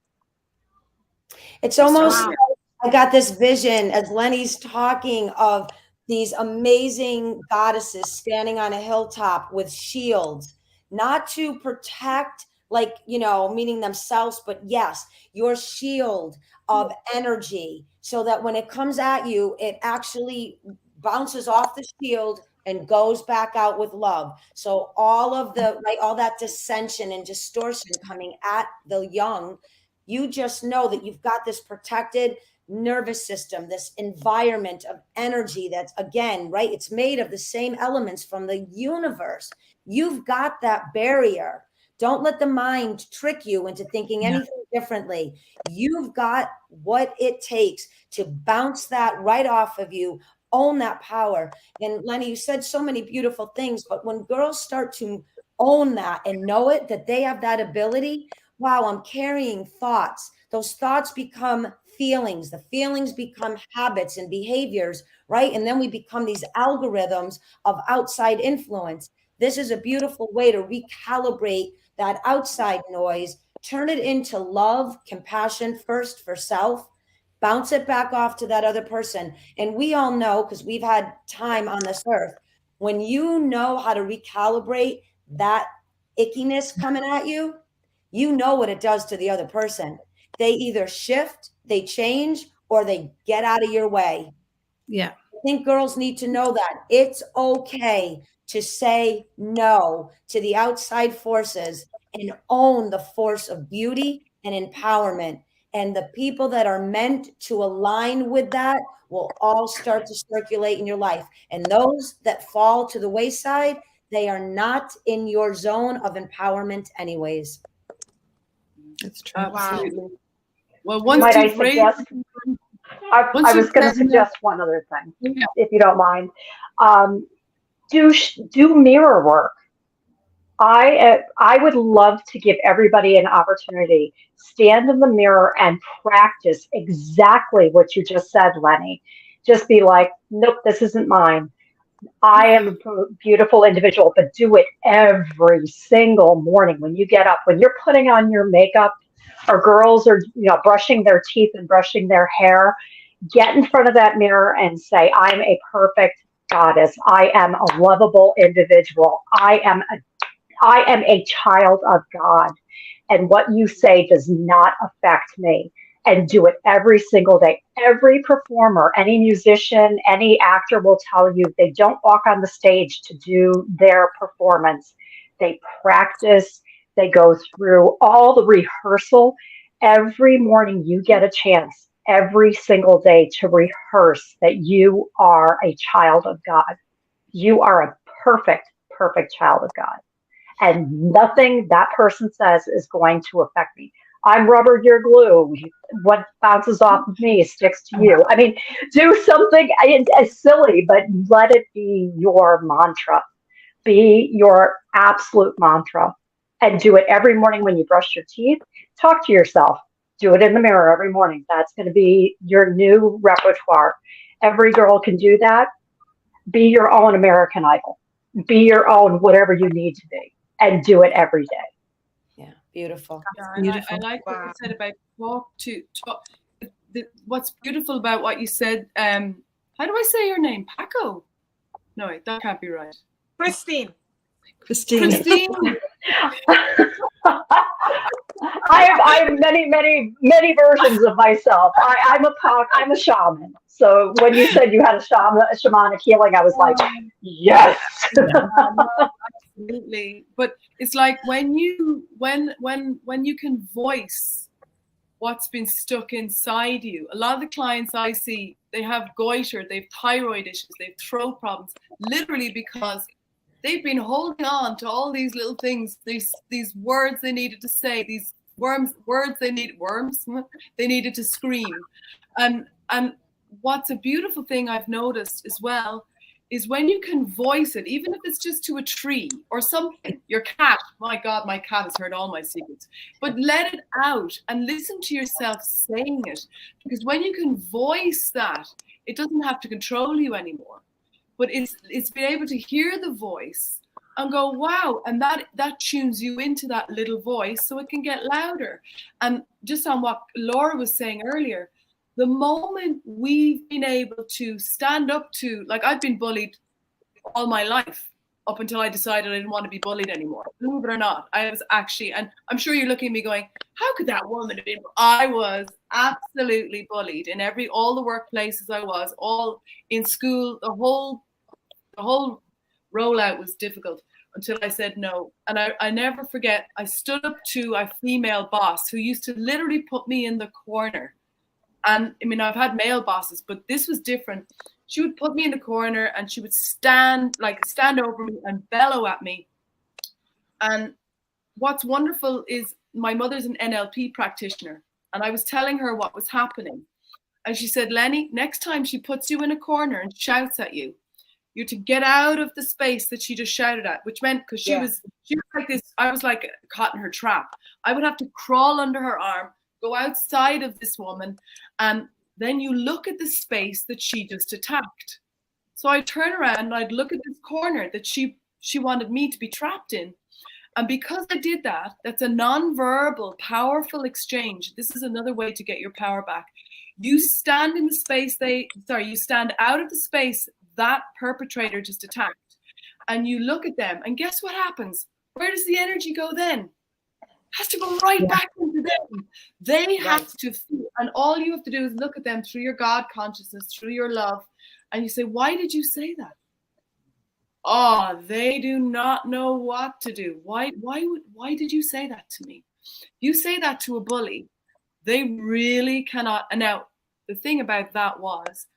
It's almost like I got this vision as Leni's talking of these amazing goddesses standing on a hilltop with shields, not to protect, like, you know, meaning themselves, but yes, your shield of energy, so that when it comes at you, it actually bounces off the shield and goes back out with love. So all of the, right, all that dissension and distortion coming at the young, you just know that you've got this protected nervous system, this environment of energy that's, again, right, it's made of the same elements from the universe. You've got that barrier. Don't let the mind trick you into thinking anything differently. You've got what it takes to bounce that right off of you, own that power. And Leni, you said so many beautiful things, but when girls start to own that and know it, that they have that ability, wow, I'm carrying thoughts. Those thoughts become feelings. The feelings become habits and behaviors, right? And then we become these algorithms of outside influence. This is a beautiful way to recalibrate that outside noise, turn it into love, compassion first for self, bounce it back off to that other person. And we all know, because we've had time on this earth, when you know how to recalibrate that ickiness coming at you, you know what it does to the other person. They either shift, they change, or they get out of your way. Yeah. I think girls need to know that it's okay to say no to the outside forces and own the force of beauty and empowerment. And the people that are meant to align with that will all start to circulate in your life. And those that fall to the wayside, they are not in your zone of empowerment anyways. It's true. Absolutely. Wow. Well, once Might I you've raised, suggest? I was going to suggest one other thing, if you don't mind. Do mirror work. I would love to give everybody an opportunity. Stand in the mirror and practice exactly what you just said, Leni. Just be like, nope, this isn't mine. I am a beautiful individual, but do it every single morning when you get up, when you're putting on your makeup, or girls are, brushing their teeth and brushing their hair. Get in front of that mirror and say, I'm a perfect goddess. I am a lovable individual. I am a child of God, and what you say does not affect me. And do it every single day. Every performer, any musician, any actor will tell you they don't walk on the stage to do their performance. They practice, they go through all the rehearsal. Every morning you get a chance every single day to rehearse that you are a child of God. You are a perfect, perfect child of God. And nothing that person says is going to affect me. I'm rubber, you're glue. What bounces off of me sticks to you. I mean, do something as silly, but let it be your mantra. Be your absolute mantra. And do it every morning when you brush your teeth. Talk to yourself. Do it in the mirror every morning. That's going to be your new repertoire. Every girl can do that. Be your own American Idol. Be your own whatever you need to be. And do it every day. Yeah, beautiful. I like what you said about talk. What's beautiful about what you said, how do I say your name? Paco? No, wait, that can't be right. Christine. I have many versions of myself. I'm a shaman. So when you said you had a shamanic healing, I was like, yes. Absolutely. But it's like when you can voice what's been stuck inside you. A lot of the clients I see, they have goiter, they have thyroid issues, they have throat problems, literally because they've been holding on to all these little things, these words they needed to say, these words they needed to scream. And what's a beautiful thing I've noticed as well is when you can voice it, even if it's just to a tree or something, your cat, my God, my cat has heard all my secrets, but let it out and listen to yourself saying it. Because when you can voice that, it doesn't have to control you anymore. But it's being able to hear the voice and go, wow, and that tunes you into that little voice so it can get louder. And just on what Laura was saying earlier, the moment we've been able to stand up to, like I've been bullied all my life up until I decided I didn't want to be bullied anymore. Believe it or not, I was actually, and I'm sure you're looking at me going, how could that woman have been? I was absolutely bullied in all the workplaces I was, all in school, the whole rollout was difficult until I said no. And I never forget, I stood up to a female boss who used to literally put me in the corner. And I mean, I've had male bosses, but this was different. She would put me in the corner and she would stand over me and bellow at me. And what's wonderful is my mother's an NLP practitioner. And I was telling her what was happening. And she said, Leni, next time she puts you in a corner and shouts at you, you're to get out of the space that she just shouted at, which meant, because she was like this, I was like caught in her trap. I would have to crawl under her arm, go outside of this woman, and then you look at the space that she just attacked. So I'd turn around and I'd look at this corner that she wanted me to be trapped in. And because I did that, that's a non-verbal, powerful exchange. This is another way to get your power back. You stand in the space you stand out of the space that perpetrator just attacked, and you look at them, and guess what happens? Where does the energy go then? Has to go right back into them. They have to feel, and all you have to do is look at them through your God consciousness, through your love, and you say, why did you say that? Oh, they do not know what to do. Why did you say that to me? You say that to a bully, they really cannot. And now the thing about that was,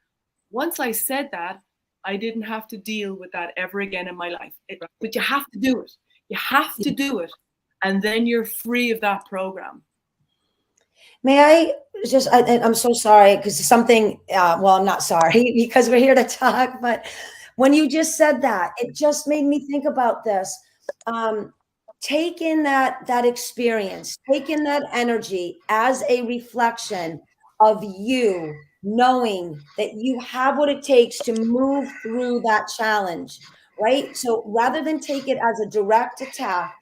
once I said that, I didn't have to deal with that ever again in my life. But you have to do it. You have to do it. And then you're free of that program. May I just, I'm so sorry because something, well, I'm not sorry because we're here to talk, but when you just said that, it just made me think about this. Take in that experience, take in that energy as a reflection of you knowing that you have what it takes to move through that challenge, right? So rather than take it as a direct attack,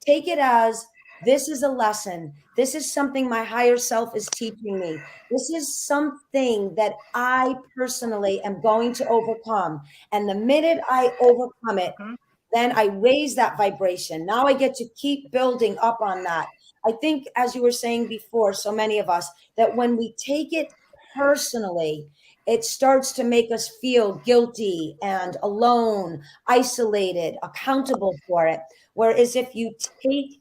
take it as this is a lesson. This is something my higher self is teaching me. This is something that I personally am going to overcome. And the minute I overcome it, then I raise that vibration. Now I get to keep building up on that. I think, as you were saying before, so many of us, that when we take it personally, it starts to make us feel guilty and alone, isolated, accountable for it. Whereas if you take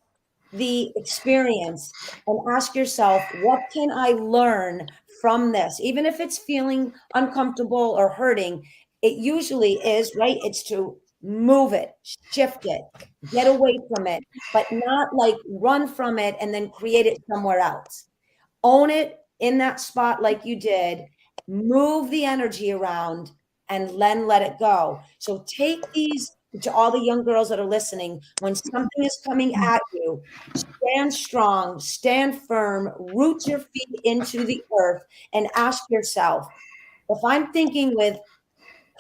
the experience and ask yourself, what can I learn from this? Even if it's feeling uncomfortable or hurting, it usually is, right? It's to move it, shift it, get away from it, but not like run from it and then create it somewhere else. Own it in that spot like you did, move the energy around, and then let it go. So take these to all the young girls that are listening. When something is coming at you, stand strong, stand firm, root your feet into the earth, and ask yourself, if I'm thinking with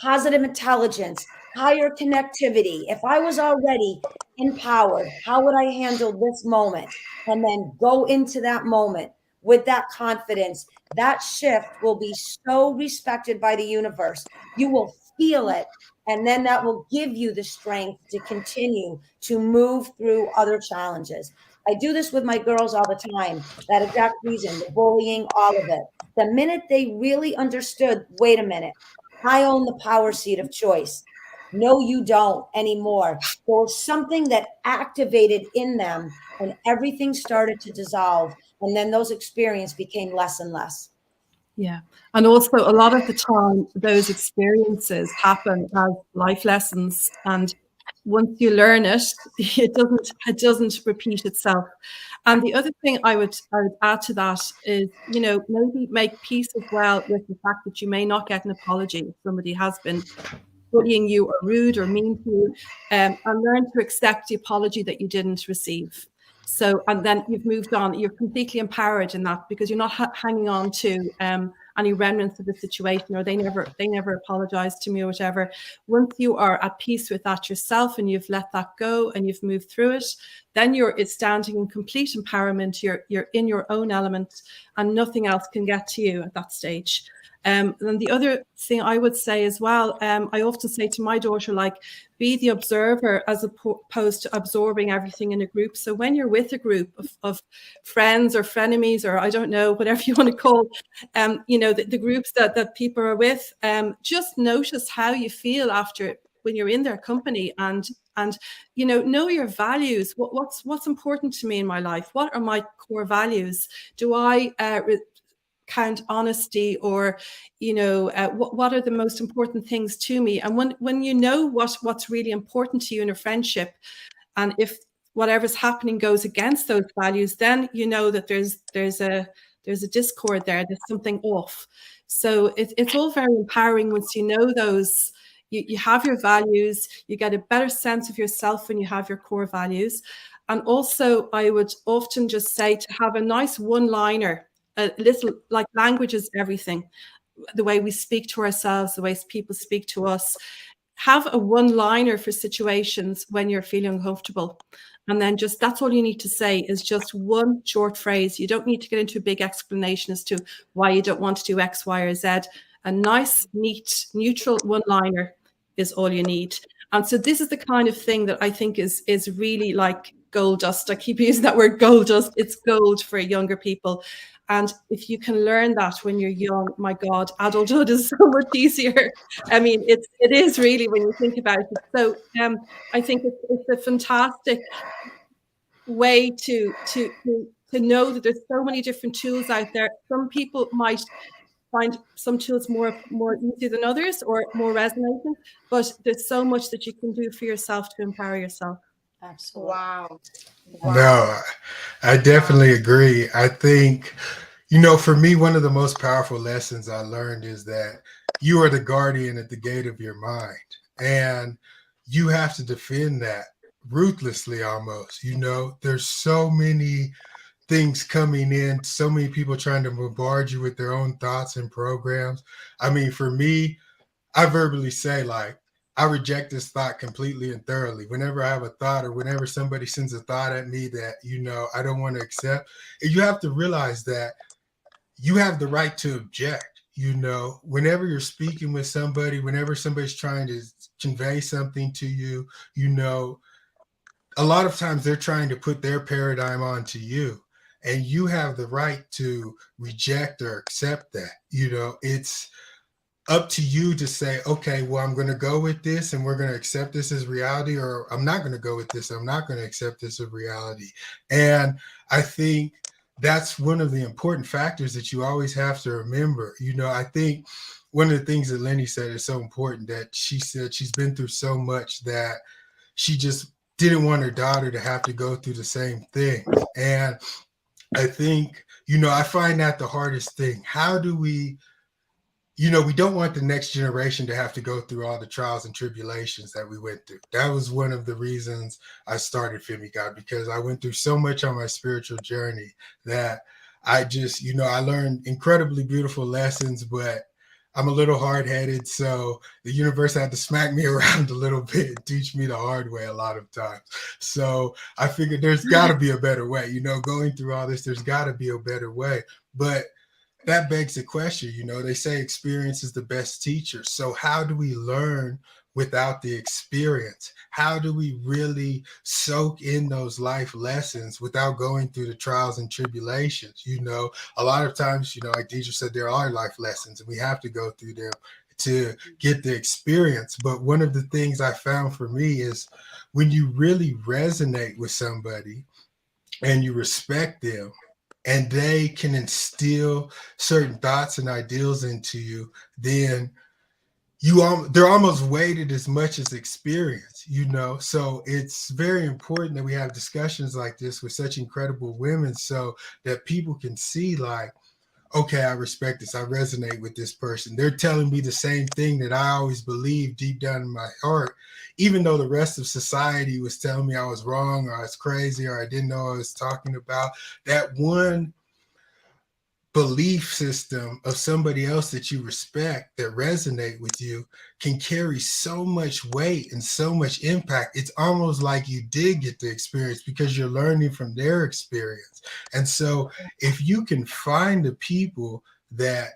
positive intelligence, higher connectivity, if I was already empowered, how would I handle this moment? And then go into that moment with that confidence. That shift will be so respected by the universe. You will feel it. And then that will give you the strength to continue to move through other challenges. I do this with my girls all the time. That exact reason, the bullying, all of it. The minute they really understood, wait a minute, I own the power seat of choice. No, you don't anymore. There was something that activated in them and everything started to dissolve. And then those experiences became less and less. Yeah. And also a lot of the time, those experiences happen as life lessons. And once you learn it, it doesn't repeat itself. And the other thing I would add to that is, maybe make peace as well with the fact that you may not get an apology if somebody has been bullying you or rude or mean to you, and learn to accept the apology that you didn't receive. So, and then you've moved on. You're completely empowered in that because you're not hanging on to any remnants of the situation, or they never apologized to me or whatever. Once you are at peace with that yourself and you've let that go and you've moved through it, then it's standing in complete empowerment. You're in your own element, and nothing else can get to you at that stage. And the other thing I would say as well, I often say to my daughter, like, be the observer as opposed to absorbing everything in a group. So when you're with a group of friends or frenemies, or I don't know, whatever you want to call, the groups that people are with, just notice how you feel after when you're in their company, and know your values. What's important to me in my life? What are my core values? Do I count honesty, or what are the most important things to me? And when you know what's really important to you in a friendship, and if whatever's happening goes against those values, then you know that there's a discord there, there's something off. So it's all very empowering once you know those. You have your values, you get a better sense of yourself when you have your core values. And also, I would often just say to have a nice one-liner. A little, like, language is everything. The way we speak to ourselves, the way people speak to us. Have a one-liner for situations when you're feeling uncomfortable. And then that's all you need to say is just one short phrase. You don't need to get into a big explanation as to why you don't want to do X, Y, or Z. A nice, neat, neutral one-liner is all you need. And so this is the kind of thing that I think is really like gold dust. I keep using that word, gold dust. It's gold for younger people. And if you can learn that when you're young, my God, adulthood is so much easier. I mean, it is really, when you think about it. So I think it's a fantastic way to know that there's so many different tools out there. Some people might find some tools more easy than others, or more resonating, but there's so much that you can do for yourself to empower yourself. Absolutely. Wow. No, I definitely agree. I think, for me, one of the most powerful lessons I learned is that you are the guardian at the gate of your mind. And you have to defend that ruthlessly almost. There's so many things coming in, so many people trying to bombard you with their own thoughts and programs. I mean, for me, I verbally say, like, I reject this thought completely and thoroughly. Whenever I have a thought or whenever somebody sends a thought at me that, I don't want to accept, you have to realize that you have the right to object. Whenever you're speaking with somebody, whenever somebody's trying to convey something to you, a lot of times they're trying to put their paradigm onto you. And you have the right to reject or accept that. It's up to you to say, okay, well, I'm going to go with this and we're going to accept this as reality, or I'm not going to go with this. I'm not going to accept this as reality. And I think that's one of the important factors that you always have to remember. I think one of the things that Leni said is so important, that she said she's been through so much that she just didn't want her daughter to have to go through the same thing. And I think, I find that the hardest thing. How do we don't want the next generation to have to go through all the trials and tribulations that we went through. That was one of the reasons I started Femigod, because I went through so much on my spiritual journey that I just, I learned incredibly beautiful lessons, but I'm a little hard-headed. So the universe had to smack me around a little bit and teach me the hard way a lot of times. So I figured there's got to be a better way. Going through all this, there's got to be a better way. But that begs the question, they say experience is the best teacher. So how do we learn without the experience? How do we really soak in those life lessons without going through the trials and tribulations? A lot of times, like Deirdre said, there are life lessons and we have to go through them to get the experience. But one of the things I found for me is when you really resonate with somebody and you respect them, and they can instill certain thoughts and ideals into you, then they're almost weighted as much as experience, So it's very important that we have discussions like this with such incredible women, so that people can see, like, okay, I respect this. I resonate with this person. They're telling me the same thing that I always believed deep down in my heart, even though the rest of society was telling me I was wrong or I was crazy or I didn't know what I was talking about. That one belief system of somebody else that you respect, that resonate with you, can carry so much weight and so much impact. It's almost like you did get the experience because you're learning from their experience. And so if you can find the people that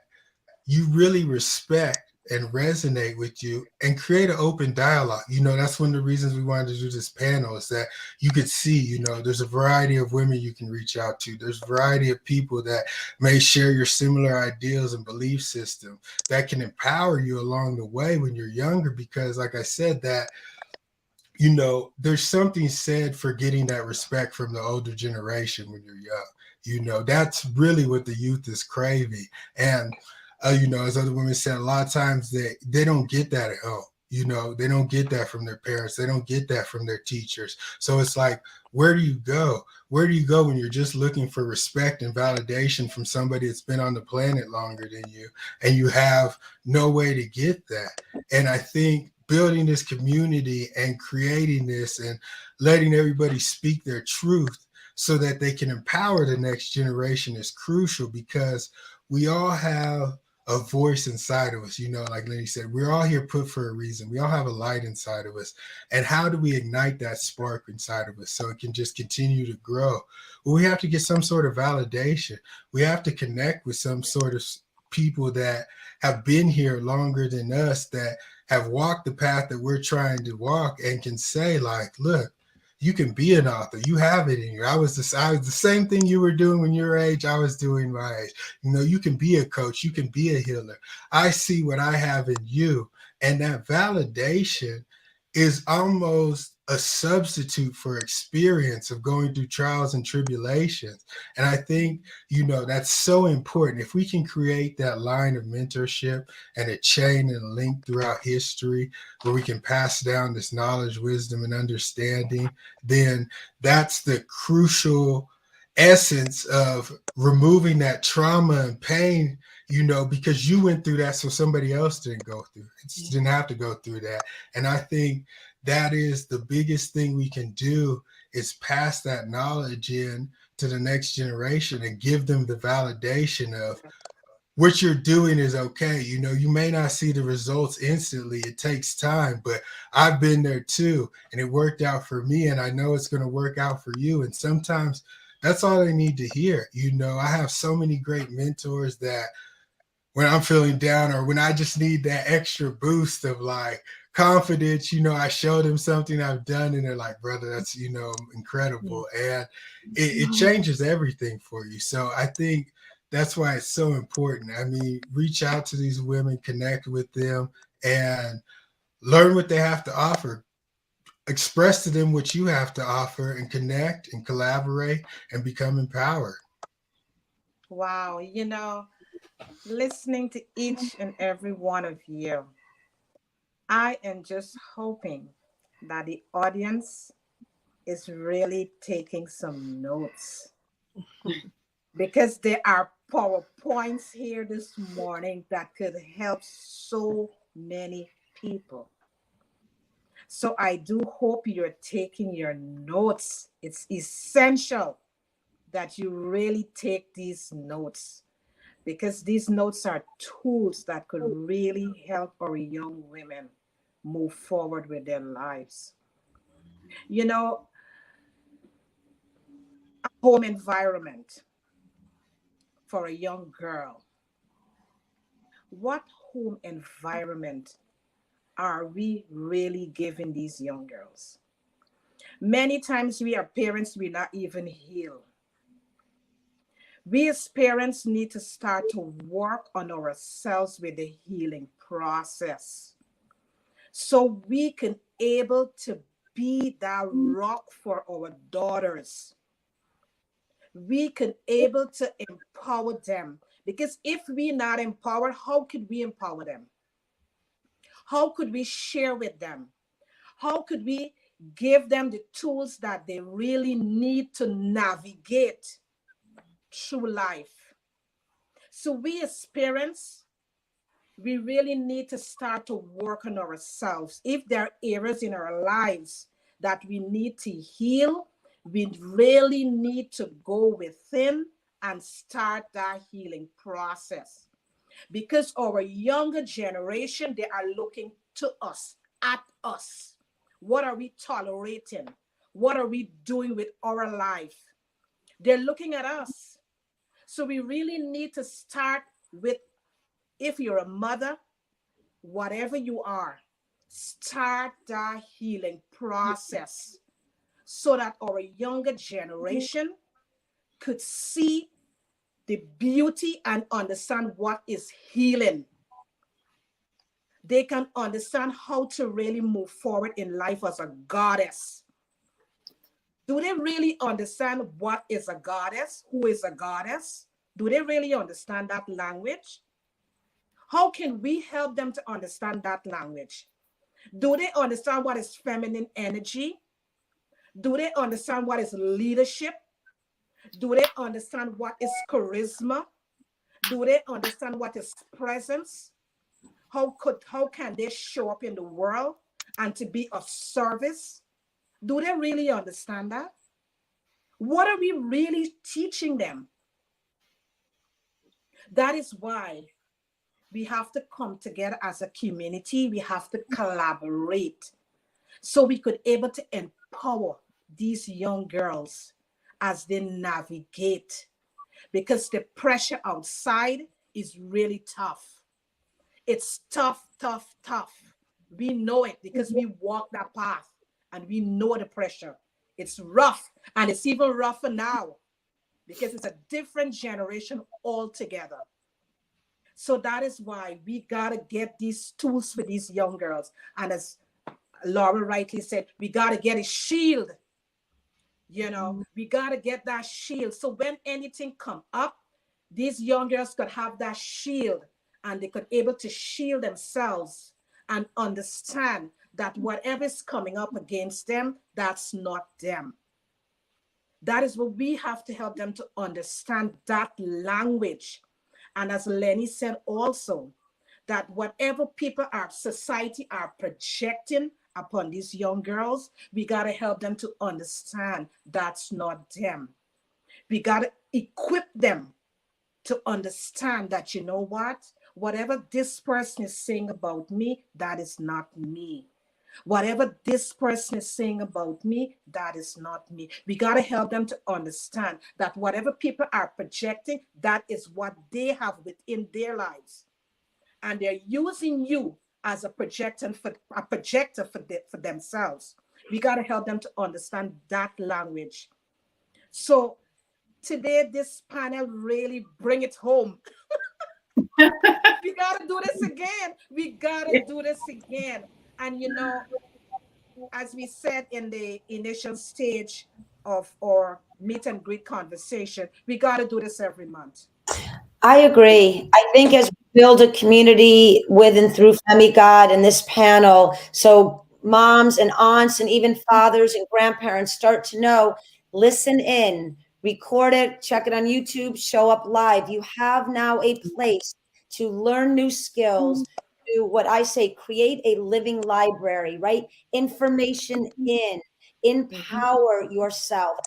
you really respect and resonate with you and create an open dialogue, that's one of the reasons we wanted to do this panel, is that you could see, there's a variety of women you can reach out to. There's a variety of people that may share your similar ideals and belief system that can empower you along the way when you're younger. Because like I said, that, there's something said for getting that respect from the older generation when you're young. That's really what the youth is craving. And as other women said, a lot of times they don't get that at home. They don't get that from their parents. They don't get that from their teachers. So it's like, where do you go? Where do you go when you're just looking for respect and validation from somebody that's been on the planet longer than you, and you have no way to get that? And I think building this community and creating this and letting everybody speak their truth so that they can empower the next generation is crucial, because we all have a voice inside of us. Like Leni said, we're all here put for a reason. We all have a light inside of us. And how do we ignite that spark inside of us so it can just continue to grow? Well, we have to get some sort of validation. We have to connect with some sort of people that have been here longer than us, that have walked the path that we're trying to walk, and can say, like, look, you can be an author. You have it in you. I was the same thing you were doing when you were age, I was doing my age. You can be a coach. You can be a healer. I see what I have in you. And that validation is almost a substitute for experience of going through trials and tribulations. And I think, that's so important. If we can create that line of mentorship and a chain and a link throughout history where we can pass down this knowledge, wisdom, and understanding, then that's the crucial essence of removing that trauma and pain, because you went through that so somebody else didn't go through it, didn't have to go through that. And I think that is the biggest thing we can do, is pass that knowledge in to the next generation and give them the validation of what you're doing is okay. You may not see the results instantly. It takes time, but I've been there too. And it worked out for me. And I know it's going to work out for you. And sometimes that's all they need to hear. I have so many great mentors that when I'm feeling down or when I just need that extra boost of like confidence, I show them something I've done and they're like, brother, that's, incredible. And it changes everything for you. So I think that's why it's so important. I mean, reach out to these women, connect with them, and learn what they have to offer. Express to them what you have to offer and connect and collaborate and become empowered. Wow. Listening to each and every one of you, I am just hoping that the audience is really taking some notes, because there are PowerPoints here this morning that could help so many people. So I do hope you're taking your notes. It's essential that you really take these notes, because these notes are tools that could really help our young women move forward with their lives. A home environment for a young girl. What home environment are we really giving these young girls? Many times we are parents, we're not even healed. We as parents need to start to work on ourselves with the healing process, so we can able to be that rock for our daughters. We can able to empower them, because if we're not empowered, how could we empower them? How could we share with them? How could we give them the tools that they really need to navigate through life? So we as parents, we really need to start to work on ourselves. If there are areas in our lives that we need to heal, we really need to go within and start that healing process. Because our younger generation, they are looking to us, at us. What are we tolerating? What are we doing with our life? They're looking at us. So we really need to start with, if you're a mother, whatever you are, start that healing process so that our younger generation could see the beauty and understand what is healing. They can understand how to really move forward in life as a goddess. Do they really understand what is a goddess? Who is a goddess? Do they really understand that language? How can we help them to understand that language? Do they understand what is feminine energy? Do they understand what is leadership? Do they understand what is charisma? Do they understand what is presence? How can they show up in the world and to be of service? Do they really understand that? What are we really teaching them? That is why we have to come together as a community. We have to collaborate so we could able to empower these young girls as they navigate, because the pressure outside is really tough. It's tough, tough, tough. We know it because we walk that path and we know the pressure. It's rough, and it's even rougher now because it's a different generation altogether. So that is why we got to get these tools for these young girls. And as Laura rightly said, we got to get a shield. You know, we got to get that shield. So when anything come up, these young girls could have that shield, and they could able to shield themselves and understand that whatever is coming up against them, that's not them. That is what we have to help them to understand, that language. And as Leni said also, that whatever people are, society are projecting upon these young girls, we got to help them to understand that's not them. We got to equip them to understand that, you know what, whatever this person is saying about me, that is not me. Whatever this person is saying about me, that is not me. We got to help them to understand that whatever people are projecting, that is what they have within their lives. And they're using you as a projector for themselves. We got to help them to understand that language. So today, this panel really bring it home. We got to do this again. We got to do this again. And, you know, as we said in the initial stage of our meet and greet conversation, we got to do this every month. I agree. I think as we build a community with and through Femigod and this panel, so moms and aunts and even fathers and grandparents start to know, listen in, record it, check it on YouTube, show up live. You have now a place to learn new skills, to what I say, create a living library, right? Information in, empower yourself.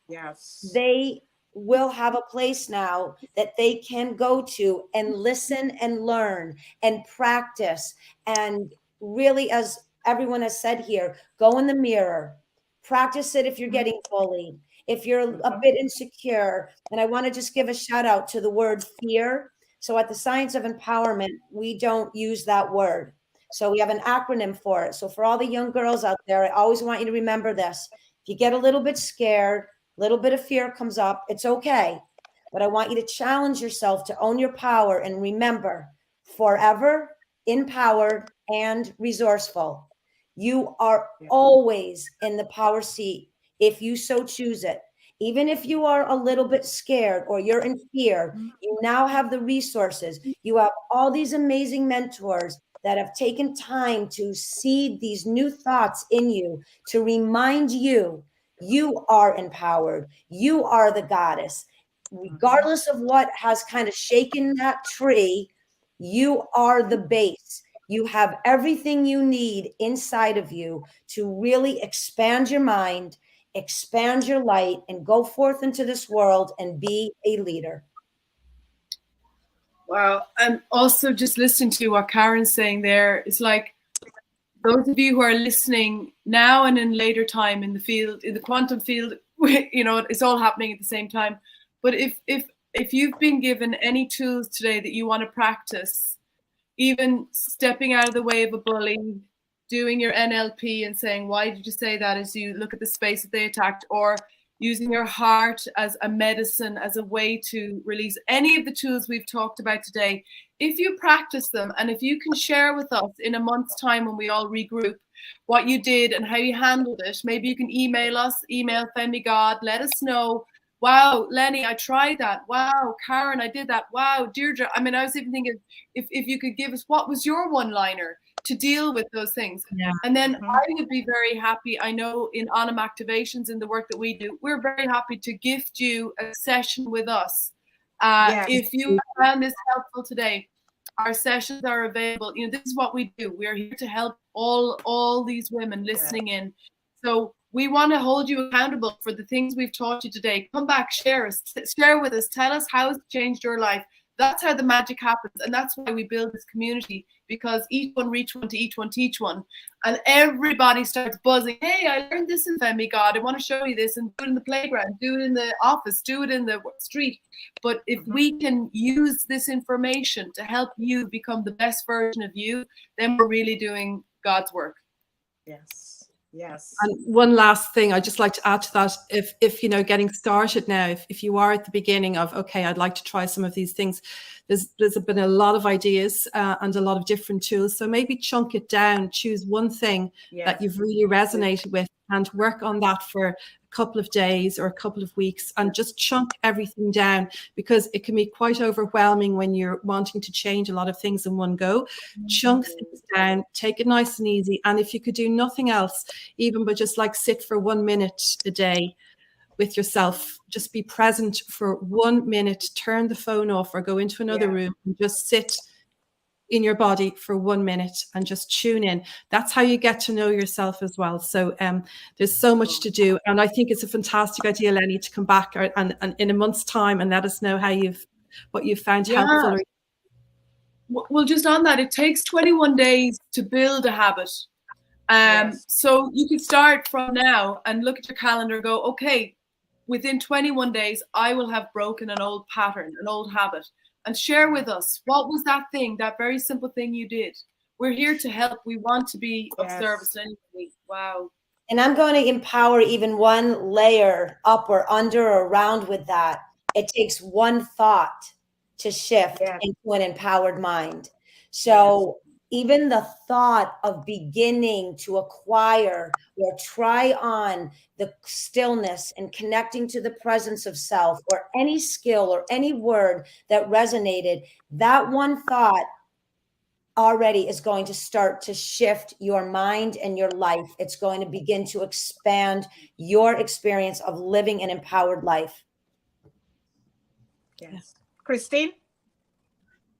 Yes. They will have a place now that they can go to and listen and learn and practice. And really, as everyone has said here, go in the mirror, practice it if you're getting bullied, if you're a bit insecure. And I want to just give a shout out to the word fear. So at the Science of Empowerment, we don't use that word. So we have an acronym for it. So for all the young girls out there, I always want you to remember this. If you get a little bit scared, little bit of fear comes up, it's okay. But I want you to challenge yourself to own your power and remember, forever empowered and resourceful. You are always in the power seat if you so choose it. Even if you are a little bit scared or you're in fear, you now have the resources. You have all these amazing mentors that have taken time to seed these new thoughts in you, to remind you you are empowered. You are the goddess. Regardless of what has kind of shaken that tree, you are the base. You have everything you need inside of you to really expand your mind, expand your light, and go forth into this world and be a leader. Wow. And also just listening to what Karen's saying there, it's like those of you who are listening now and in later time in the field, in the quantum field, you know, it's all happening at the same time. But if you've been given any tools today that you want to practice, even stepping out of the way of a bully, doing your NLP and saying, why did you say that, as you look at the space that they attacked, or using your heart as a medicine, as a way to release any of the tools we've talked about today, if you practice them and if you can share with us in a month's time when we all regroup what you did and how you handled it, maybe you can email us, email Femigod, let us know. Wow, Leni, I tried that. Wow, Karen, I did that. Wow, Deirdre. I mean, I was even thinking if you could give us, what was your one-liner to deal with those things? Yeah. And then I would be very happy. I know in Anam Activations, in the work that we do, we're very happy to gift you a session with us. Yes. If you found this helpful today, our sessions are available. You know, this is what we do. We're here to help all these women listening in. So we want to hold you accountable for the things we've taught you today. Come back, share with us, tell us how it's changed your life. That's how the magic happens. And that's why we build this community, because each one reach one to each one teach one. And everybody starts buzzing. Hey, I learned this in Femigod. I want to show you this, and do it in the playground, do it in the office, do it in the street. But if we can use this information to help you become the best version of you, then we're really doing God's work. Yes. Yes. And one last thing I'd just like to add to that, if you know, getting started now, if you are at the beginning of, okay, I'd like to try some of these things, there's been a lot of ideas and a lot of different tools. So maybe chunk it down, choose one thing that you've really resonated with and work on that for a couple of days or a couple of weeks, and just chunk everything down, because it can be quite overwhelming when you're wanting to change a lot of things in one go. Chunk things down, take it nice and easy. And if you could do nothing else, even but just like sit for 1 minute a day with yourself, just be present for 1 minute, turn the phone off or go into another room and just sit in your body for 1 minute and just tune in. That's how you get to know yourself as well. So there's so much to do, and I think it's a fantastic idea, Leni, to come back and in a month's time and let us know how what you've found helpful. Well, just on that, it takes 21 days to build a habit. So you could start from now and look at your calendar and go, okay, within 21 days, I will have broken an old pattern, an old habit, and share with us, what was that thing, that very simple thing you did? We're here to help. We want to be of service to anybody. Wow. And I'm going to empower even one layer up or under or around with that. It takes one thought to shift into an empowered mind. So even the thought of beginning to acquire or try on the stillness and connecting to the presence of self, or any skill or any word that resonated, that one thought already is going to start to shift your mind and your life. It's going to begin to expand your experience of living an empowered life. Yes. Christine?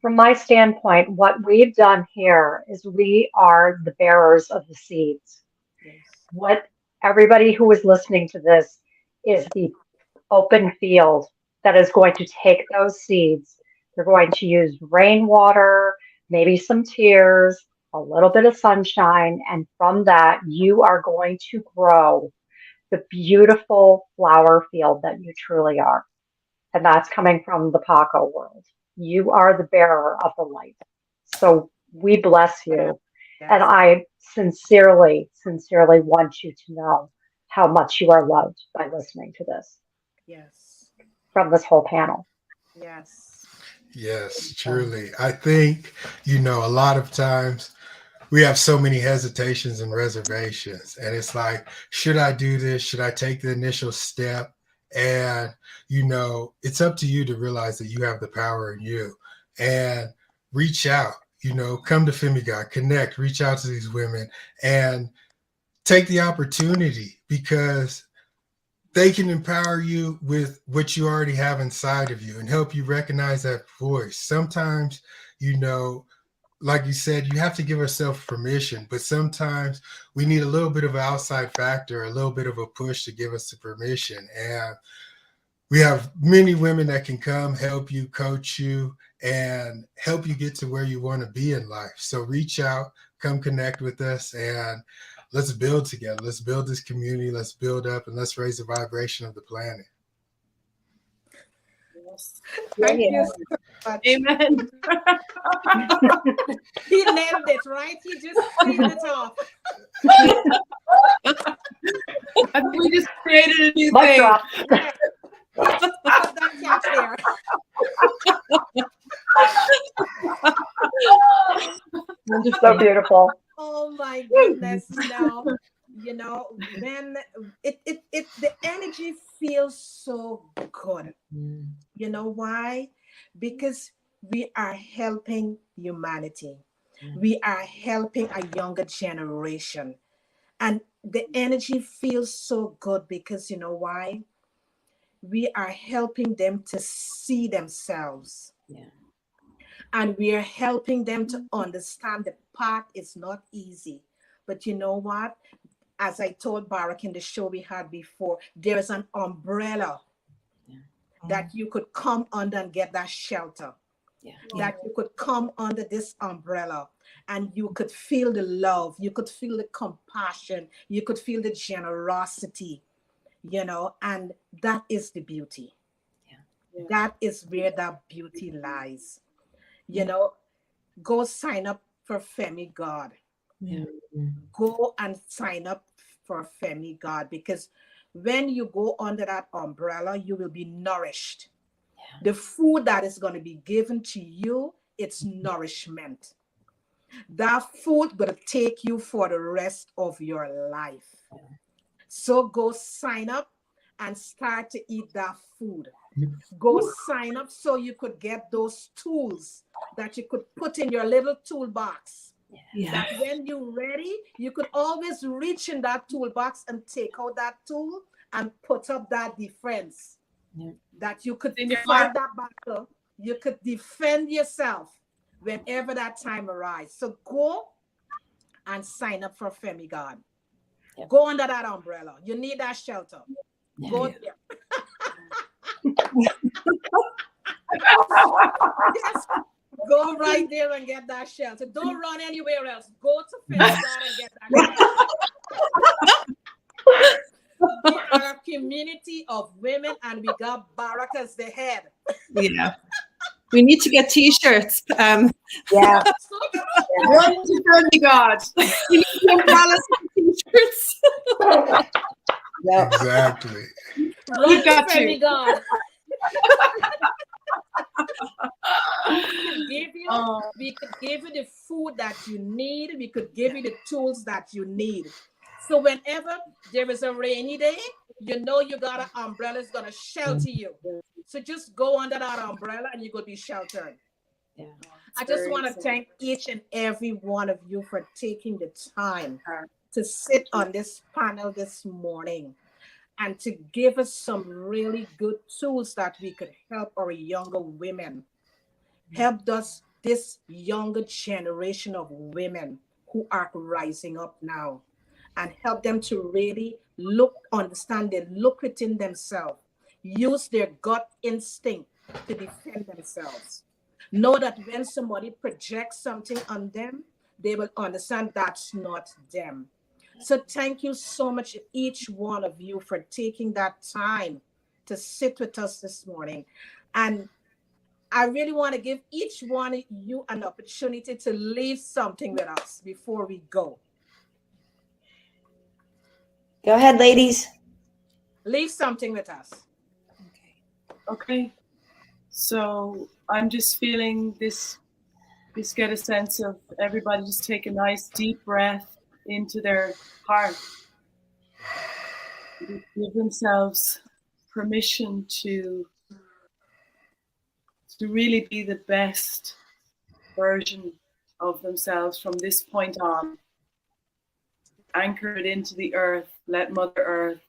From my standpoint, what we've done here is we are the bearers of the seeds. Yes. What everybody who is listening to this is the open field that is going to take those seeds. They're going to use rainwater, maybe some tears, a little bit of sunshine, and from that, you are going to grow the beautiful flower field that you truly are. And that's coming from the Paco world. You are the bearer of the light. So we bless you. Yes. And I sincerely, sincerely want you to know how much you are loved by listening to this. Yes. From this whole panel. Yes. Yes, truly. I think, a lot of times we have so many hesitations and reservations. And it's like, should I do this? Should I take the initial step? And, it's up to you to realize that you have the power in you, and reach out, come to Femigod, connect, reach out to these women and take the opportunity, because they can empower you with what you already have inside of you and help you recognize that voice. Sometimes, like you said, you have to give ourselves permission, but sometimes we need a little bit of an outside factor, a little bit of a push to give us the permission. And we have many women that can come help you, coach you, and help you get to where you want to be in life. So reach out, come connect with us, and let's build together. Let's build this community. Let's build up, and let's raise the vibration of the planet. Yes. Thank you so much. Amen. He nailed it, right? He just cleaned it off. I think we just created a new Mic thing. drop. Put that catch there. So beautiful. Oh my goodness! No, when the energy feels so good. You know why? Because we are helping humanity. We are helping a younger generation, and the energy feels so good because you know why? We are helping them to see themselves. Yeah. And we are helping them to understand the path is not easy. But you know what? As I told Barak in the show we had before, there is an umbrella that you could come under and get that shelter. That you could come under this umbrella and you could feel the love, you could feel the compassion, you could feel the generosity, and that is the beauty. That is where that beauty lies. Go sign up for Femigod. Go and sign up for Femigod, because when you go under that umbrella, you will be nourished. The food that is going to be given to you, it's nourishment. That food will take you for the rest of your life. So go sign up and start to eat that food. Go sign up so you could get those tools that you could put in your little toolbox. Yeah. That when you're ready, you could always reach in that toolbox and take out that tool and put up that defense. Yeah. That you could fight that battle. You could defend yourself whenever that time arrives. So go and sign up for Femigod. Yeah. Go under that umbrella. You need that shelter. Yeah. Go there. Yes. Go right there and get that shelter. Don't run anywhere else. Go to Femigod and get that shelter. We are a community of women, and we got Barak as the head. Yeah. We need to get t-shirts. Yeah. Run to Femigod. We need to get Ballet t-shirts. Yeah. Exactly. Run to got you. Femigod. We could give you the food that you need. We could give you the tools that you need. So whenever there is a rainy day, you know you got an umbrella that's going to shelter you. So just go under that umbrella and you're going to be sheltered. Yeah. I just want to thank each and every one of you for taking the time to sit on this panel this morning and to give us some really good tools that we could help our younger women, help us, this younger generation of women who are rising up now, and help them to really understand they look within themselves, use their gut instinct to defend themselves. Know that when somebody projects something on them, they will understand that's not them. So thank you so much, each one of you, for taking that time to sit with us this morning. And I really want to give each one of you an opportunity to leave something with us before we go. Go ahead, ladies. Leave something with us. Okay. So I'm just feeling this, just get a sense of everybody just take a nice deep breath into their heart. Give themselves permission to really be the best version of themselves from this point on. Anchor it into the earth. Let Mother Earth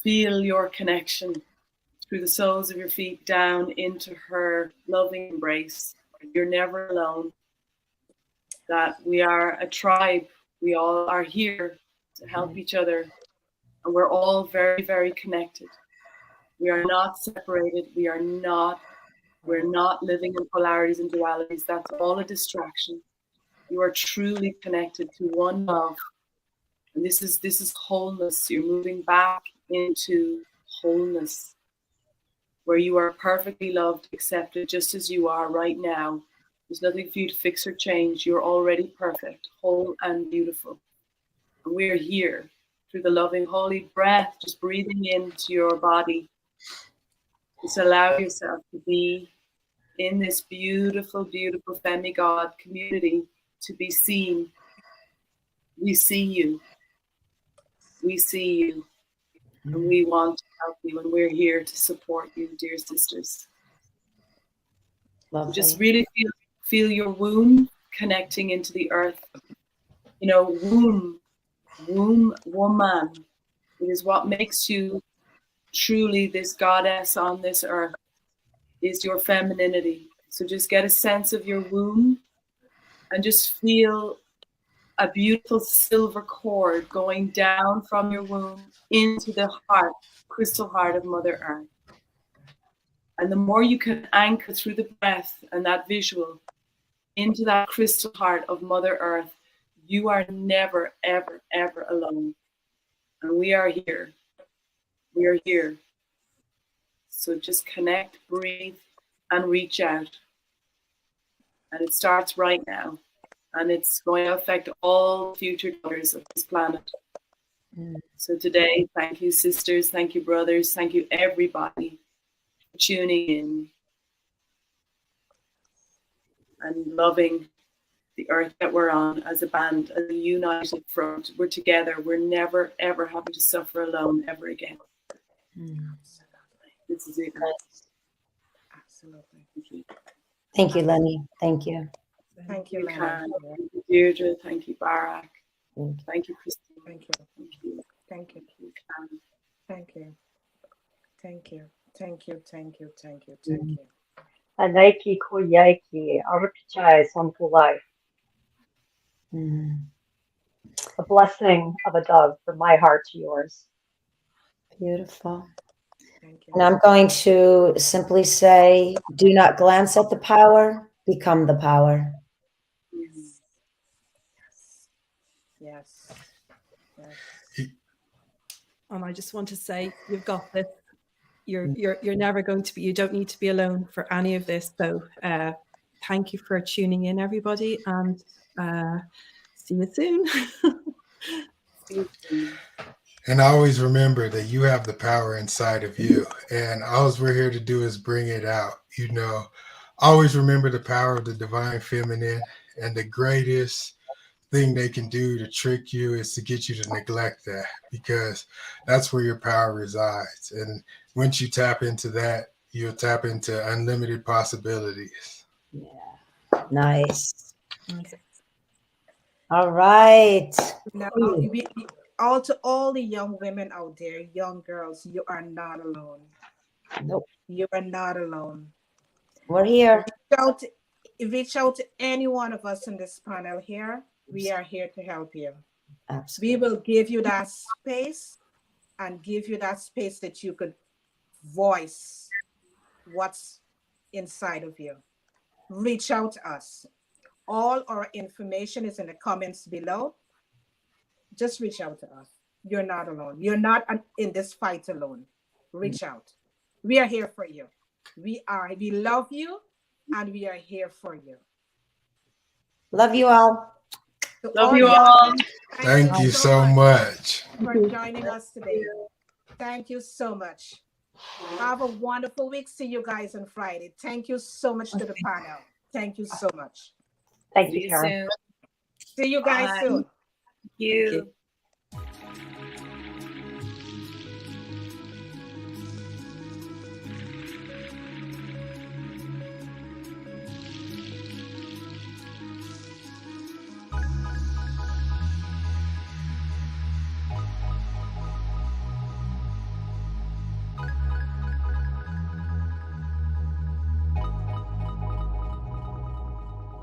feel your connection through the soles of your feet down into her loving embrace. You're never alone. That we are a tribe. We all are here to help each other. And we're all very, very connected. We are not separated. We're not living in polarities and dualities. That's all a distraction. You are truly connected to one love. And this is wholeness. You're moving back into wholeness, where you are perfectly loved, accepted just as you are right now. There's nothing for you to fix or change. You're already perfect, whole and beautiful. And we're here through the loving holy breath, just breathing into your body. Just allow yourself to be in this beautiful, beautiful Femigod community, to be seen. We see you. We see you. And we want to help you, and we're here to support you, dear sisters. Lovely. Just really feel your womb connecting into the earth. You know, womb, woman. It is what makes you truly this goddess on this earth, is your femininity. So just get a sense of your womb and just feel a beautiful silver cord going down from your womb into the heart, crystal heart of Mother Earth. And the more you can anchor through the breath and that visual into that crystal heart of Mother Earth, you are never, ever, ever alone. And we are here. We are here. So just connect, breathe, and reach out. And it starts right now. and it's going to affect all future daughters of this planet. So today, thank you, sisters, thank you, brothers, thank you, everybody, for tuning in and loving the earth that we're on as a band, as a united front. We're together. We're never, ever having to suffer alone ever again. This is it. Absolutely. Thank you, Leni. Thank you. Thank you, Thank Leni. you, Deirdre. Thank you, Barak. Thank you, Christine. Thank you. Thank you. Thank you. Karen. Thank you. Thank you. Thank you. Thank you. Thank you. Thank you. Anaiki koyaiki, arukchai sonfu life. A blessing of a dove from my heart to yours. Beautiful. Thank you. And I'm going to simply say, do not glance at the power, become the power. Yes. And I just want to say, you've got this. You're never going to be. You don't need to be alone for any of this. So, thank you for tuning in, everybody, and see you soon. See you soon. And always remember that you have the power inside of you. And all we're here to do is bring it out. You know, always remember the power of the divine feminine. And the greatest thing they can do to trick you is to get you to neglect that, because that's where your power resides. And once you tap into that, you'll tap into unlimited possibilities. Yeah. Nice. All right. Now, to all the young women out there, young girls, you are not alone. Nope. You are not alone. We're here. Reach out to any one of us in this panel here. We are here to help you. Absolutely. We will give you that space and give you that space that you could voice what's inside of you. Reach out to us. All our information is in the comments below. Just reach out to us. You're not alone. You're not in this fight alone. Reach out. We are here for you. We love you, and we are here for you. Love you all. Love you all. Thank you so much for joining us today. Thank you so much. Have a wonderful week. See you guys on Friday. Thank you so much to the panel. Thank you so much. Thank you, Karen. See you guys soon. Thank you.